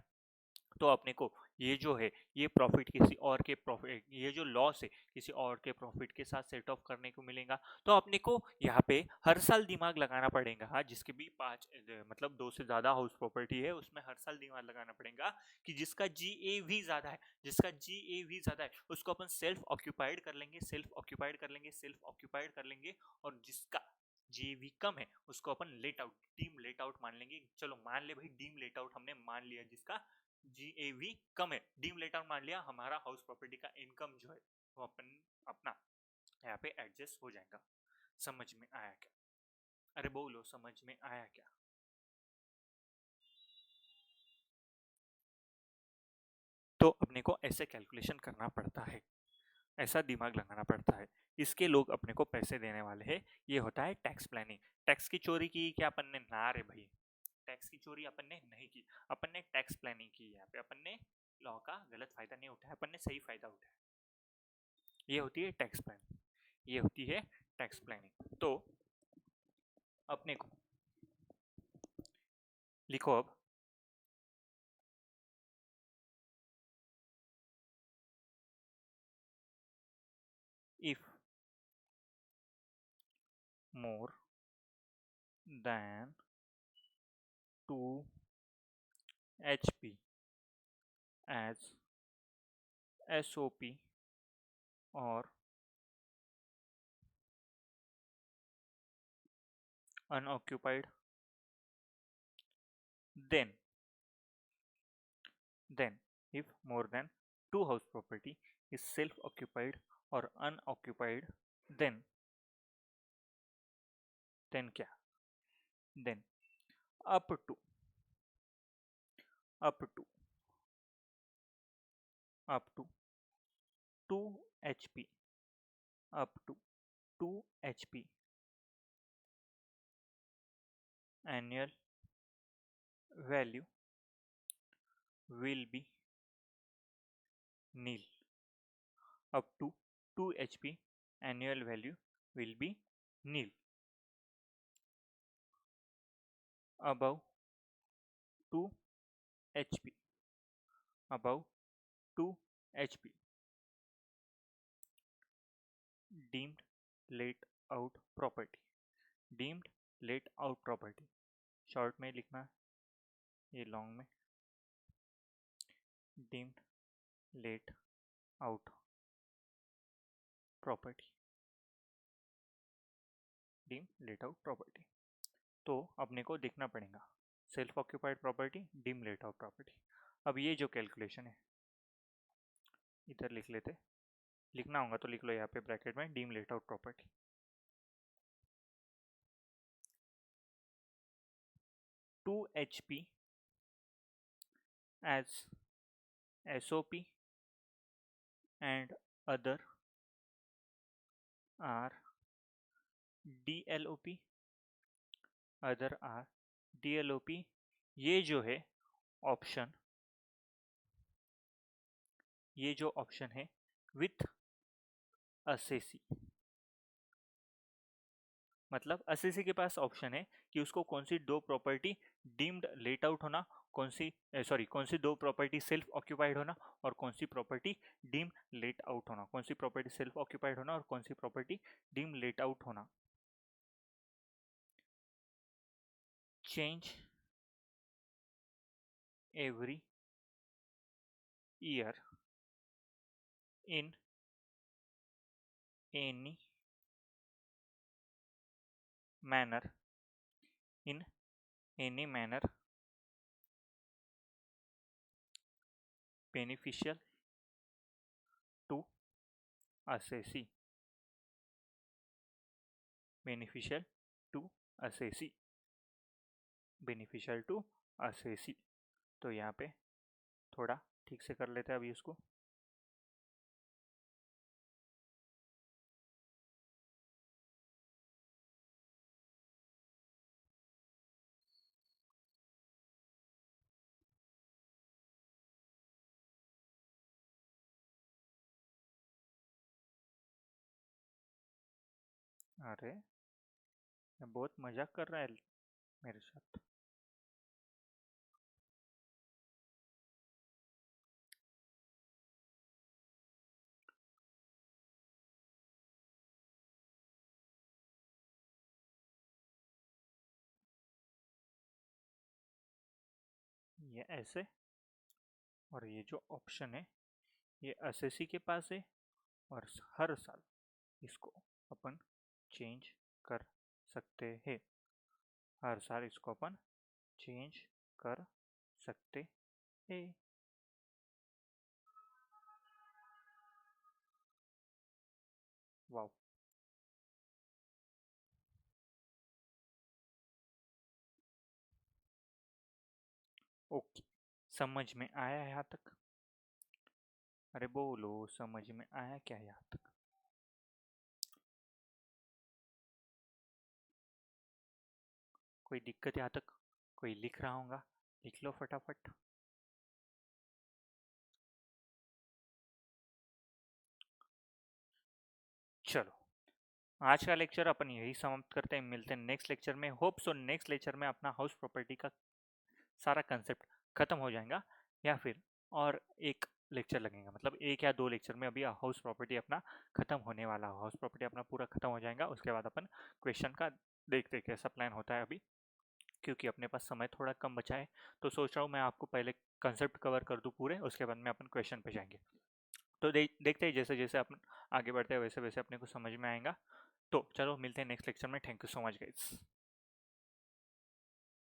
तो अपने को ये जो है ये प्रॉफिट किसी और के प्रॉफिट, ये जो लॉस है किसी और के प्रॉफिट के साथ सेट ऑफ करने को मिलेगा। तो अपने को यहाँ पे हर साल दिमाग लगाना पड़ेगा। हाँ, जिसके भी पांच मतलब 2 से ज्यादा हाउस प्रॉपर्टी है उसमें हर साल दिमाग लगाना पड़ेगा कि जिसका जीए भी ज्यादा है, जिसका जीए भी ज्यादा है उसको अपन सेल्फ ऑक्यूपाइड कर लेंगे, सेल्फ ऑक्यूपाइड कर लेंगे, सेल्फ ऑक्यूपाइड कर लेंगे, और जिसका जीवी कम है उसको अपन let out, deem let out मान लेंगे। चलो मान ले भाई, डीम लेट आउट हमने मान लिया, जिसका जीएवी कम है, डीम लेट आउट मान लिया, हमारा हाउस प्रॉपर्टी का इनकम जो है वो अपन अपना यहाँ पे एडजस्ट हो जाएगा। समझ में आया क्या? अरे बोलो, समझ में आया क्या? तो अपने को ऐसे कैलकुलेशन करना पड़ता है, ऐसा दिमाग लगाना पड़ता है, इसके लोग अपने को पैसे देने वाले हैं। ये होता है टैक्स प्लानिंग। टैक्स की चोरी की क्या अपन ने? ना रे भाई, टैक्स की चोरी अपन ने नहीं की, अपन ने टैक्स प्लानिंग की। यहाँ पे अपन ने लॉ का गलत फायदा नहीं उठाया, अपन ने सही फायदा उठाया। ये होती है टैक्स प्लानिंग, ये होती है टैक्स प्लानिंग। तो अपने को लिखो अब, if more than 2 HP as SOP or unoccupied, then if more than 2 house property is self occupied or unoccupied, then क्या? then up to up to up to 2 HP, up to 2 HP annual value will be nil. Up to 2 HP annual value will be nil. Above 2 HP, above 2 HP, deemed let out property, deemed let out property, short में लिखना, ये लॉन्ग में, deemed let out property, deemed let out property। तो अपने को देखना पड़ेगा self occupied property, deem let out property. अब ये जो कैलकुलेशन है इधर लिख लेते, लिखना होगा तो लिख लो यहाँ पे ब्रैकेट में, deem let out property. 2 HP as SOP and other are DLOP, other are DLOP। ये जो है ऑप्शन, ये जो ऑप्शन है विथ असेसी, मतलब असेसी के पास ऑप्शन है कि उसको कौन सी दो प्रॉपर्टी डीम्ड लेट आउट होना, कौन सी सॉरी कौन सी दो प्रॉपर्टी सेल्फ ऑक्यूपाइड होना, और कौन सी प्रॉपर्टी डीम लेट आउट होना, कौन सी प्रॉपर्टी सेल्फ ऑक्यूपाइड होना और कौन सी प्रॉपर्टी डीम लेट आउट होना। Change every year in any manner, in any manner beneficial to assessee, beneficial to assessee, beneficial to assessee. तो यहाँ पे थोड़ा ठीक से कर लेते हैं अभी इसको। अरे बहुत मजाक कर रहा है मेरे साथ। ये ऐसे, और ये जो ऑप्शन है ये असेसी के पास है, और हर साल इसको अपन चेंज कर सकते हैं। हर साल इसको अपन चेंज कर सकते हैं। वाओ। ओके, समझ में आया यहाँ तक? अरे बोलो, समझ में आया क्या यहाँ तक? कोई दिक्कत यहाँ तक? कोई लिख रहा होगा, लिख लो फटाफट। चलो, आज का लेक्चर अपन यही समाप्त करते हैं। मिलते हैं नेक्स्ट लेक्चर में। होप सो नेक्स्ट लेक्चर में अपना हाउस प्रॉपर्टी का सारा कंसेप्ट खत्म हो जाएगा, या फिर और एक लेक्चर लगेगा, मतलब एक या दो लेक्चर में अभी हाउस प्रॉपर्टी अपना खत्म होने वाला। हाउस प्रॉपर्टी अपना पूरा खत्म हो जाएगा, उसके बाद अपन क्वेश्चन का देखते कैसा प्लान होता है अभी, क्योंकि अपने पास समय थोड़ा कम बचा है। तो सोच रहा हूँ मैं आपको पहले कंसेप्ट कवर कर दूँ पूरे, उसके बाद में अपन क्वेश्चन पे जाएंगे। तो देखते हैं, जैसे जैसे अपन आगे बढ़ते हैं वैसे वैसे अपने को समझ में आएगा। तो चलो मिलते हैं नेक्स्ट लेक्चर में। Thank you so much guys.